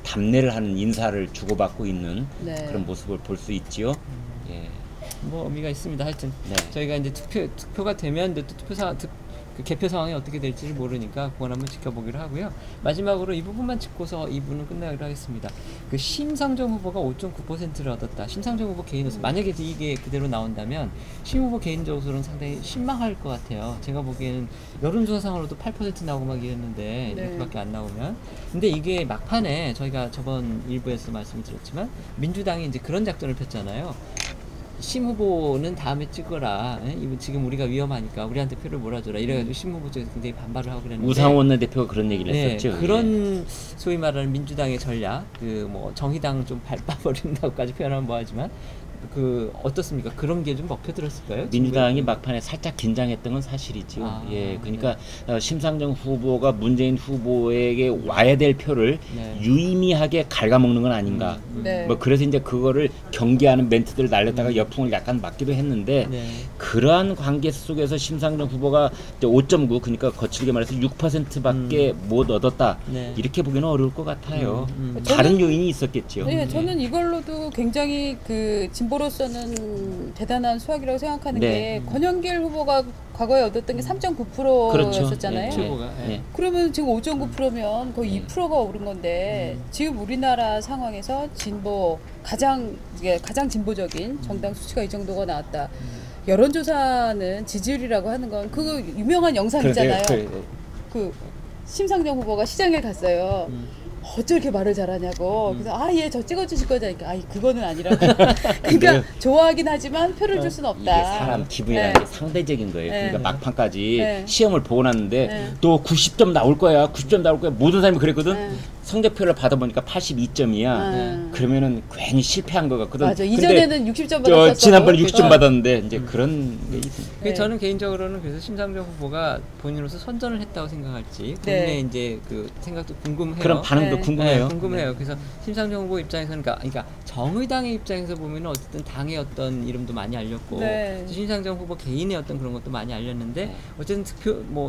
답례를 하는 인사를 주고받고 있는 네. 그런 모습을 볼 수 있지요. 예. 뭐 의미가 있습니다. 하여튼 네. 저희가 이제 투표가 되면 또 그 개표 상황이 어떻게 될지를 모르니까 그건 한번 지켜보기로 하고요. 마지막으로 이 부분만 짚고서 2부는 끝나기로 하겠습니다. 그 심상정 후보가 5.9%를 얻었다. 심상정 후보 개인으로서 만약에 이게 그대로 나온다면 심 후보 개인적으로는 상당히 실망할 것 같아요. 제가 보기에는 여론조사상으로도 8% 나오고 막 이랬는데 네. 이렇게밖에 안 나오면. 근데 이게 막판에 저희가 저번 일부에서 말씀을 드렸지만 민주당이 이제 그런 작전을 폈잖아요. 심 후보는 다음에 찍어라. 지금 우리가 위험하니까 우리한테 표를 몰아줘라. 이래가지고 심 후보 쪽에서 굉장히 반발을 하고 그랬는데 우상원 원내대표가 그런 얘기를 네, 했었죠. 그런 소위 말하는 민주당의 전략, 그 뭐 정의당 좀 밟아버린다고까지 표현하면 뭐하지만 그 어떻습니까? 그런 게 좀 먹혀들었을까요? 민주당이 막판에 살짝 긴장했던 건 사실이죠. 아, 예, 그러니까 심상정 후보가 문재인 후보에게 와야 될 표를 네. 유의미하게 갉아먹는 건 아닌가. 네. 뭐 그래서 이제 그거를 경계하는 멘트들을 날렸다가 역풍을 약간 맞기도 했는데 네. 그러한 관계 속에서 심상정 후보가 5.9 그러니까 거칠게 말해서 6%밖에 못 얻었다. 네. 이렇게 보기는 어려울 것 같아요. 저는- 다른 요인이 있었겠죠. 네, 저는 이걸로도 굉장히 그 진보로서는 대단한 수확이라고 생각하는 네. 게 권영길 후보가 과거에 얻었던 게 3.9%였잖아요. 그렇죠. 최고가. 예. 예. 그러면 지금 5.9%면 거의 2%가 오른 건데 음. 지금 우리나라 상황에서 이게 가장 진보적인 정당 수치가 이 정도가 나왔다. 여론조사는 지지율이라고 하는 건 그 유명한 영상 있잖아요. 그 심상정 후보가 시장에 갔어요. 어쩜 이렇게 말을 잘하냐고. 그래서 얘 저 찍어주실 거잖아니까. 그거는 아니라고. 그러니까 좋아하긴 하지만 표를 줄 수는 없다. 이게 사람 기분이라는 네. 게 상대적인 거예요. 네. 그러니까 막판까지 네. 시험을 보고 났는데 네. 또 90점 나올 거야. 90점 나올 거야. 모든 사람이 그랬거든. 네. 성적표를 받아보니까 82점이야. 네. 그러면은 괜히 실패한 것 같거든. 맞아. 근데 이전에는 60점 받았었고. 지난번에 60점 어. 받았는데 이제 그런 게 있습니다. 그 네. 저는 개인적으로는 그래서 심상정 후보가 본인으로서 선전을 했다고 생각할지 네. 본인의 이제 그 생각도 궁금해요. 그런 반응도 네. 궁금해요. 네, 궁금해요. 그래서 심상정 후보 입장에서는 그러니까 정의당의 입장에서 보면 어쨌든 당의 어떤 이름도 많이 알렸고 네. 심상정 후보 개인의 어떤 그런 것도 많이 알렸는데 어쨌든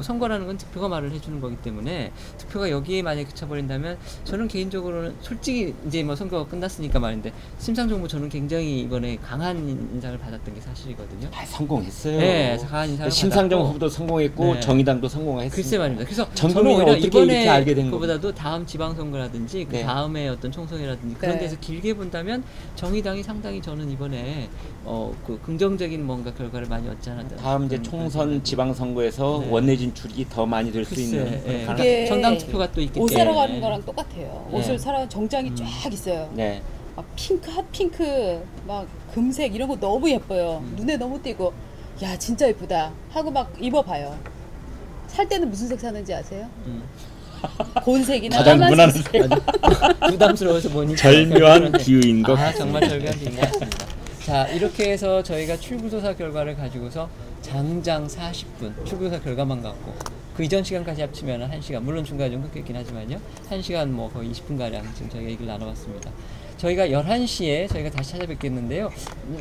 선거라는 건 득표가 말을 해주는 거기 때문에 득표가 여기에 만약에 그쳐버린다면 저는 개인적으로는 솔직히 이제 뭐 선거가 끝났으니까 말인데 심상정 후보 저는 굉장히 이번에 강한 인상을 받았던 게 사실이거든요. 다 성공했어요. 네, 강한 인상을 심상정 받았고. 후보도 성공했고 네. 정의당도 성공했습니다. 글쎄 말입니다. 그래서 전 저는 국민이 오히려 어떻게 이번에 이렇게 알게 된 그보다도 다음 지방선거라든지 그 네. 다음에 어떤 총선이라든지 그런 네. 데서 길게 본다면 정의당이 상당히 저는 이번에 그 긍정적인 뭔가 결과를 많이 얻지 않았다. 다음 이제 총선 지방선거에서 네. 원내 진출이 더 많이 될 수 글쎄, 있는 예. 그런 그게 정당 투표가 또 있기 옷 때문에 사러 가는 거랑 똑같아요. 네. 옷을 사러 정장이 쫙 있어요. 네. 막 핑크, 핫핑크, 막 금색 이런 거 너무 예뻐요. 눈에 너무 띄고 야 진짜 예쁘다 하고 막 입어봐요. 살 때는 무슨 색 사는지 아세요? 곤색이나 가장 까만색. 무난한 색. 부담스러워서 보니 절묘한 비유인 것 정말 절묘한 비유인 것 같습니다. 자 이렇게 해서 저희가 출구조사 결과를 가지고서 장장 40분 출구조사 결과만 갖고 그 이전 시간까지 합치면 1시간 물론 중간에 좀 끊겼긴 하지만요 1시간 뭐 거의 20분가량 지금 저희가 얘기를 나눠봤습니다. 저희가 11시에 저희가 다시 찾아뵙겠는데요.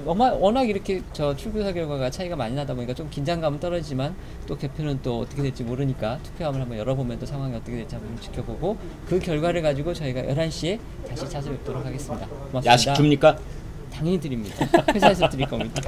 워낙 이렇게 저 출구조사 결과가 차이가 많이 나다 보니까 좀 긴장감은 떨어지지만 또 개표는 또 어떻게 될지 모르니까 투표함을 한번 열어보면 또 상황이 어떻게 될지 한번 지켜보고 그 결과를 가지고 저희가 11시에 다시 찾아뵙도록 하겠습니다. 고맙습니다. 야식 줍니까? 당연히 드립니다. 회사에서 드릴 겁니다.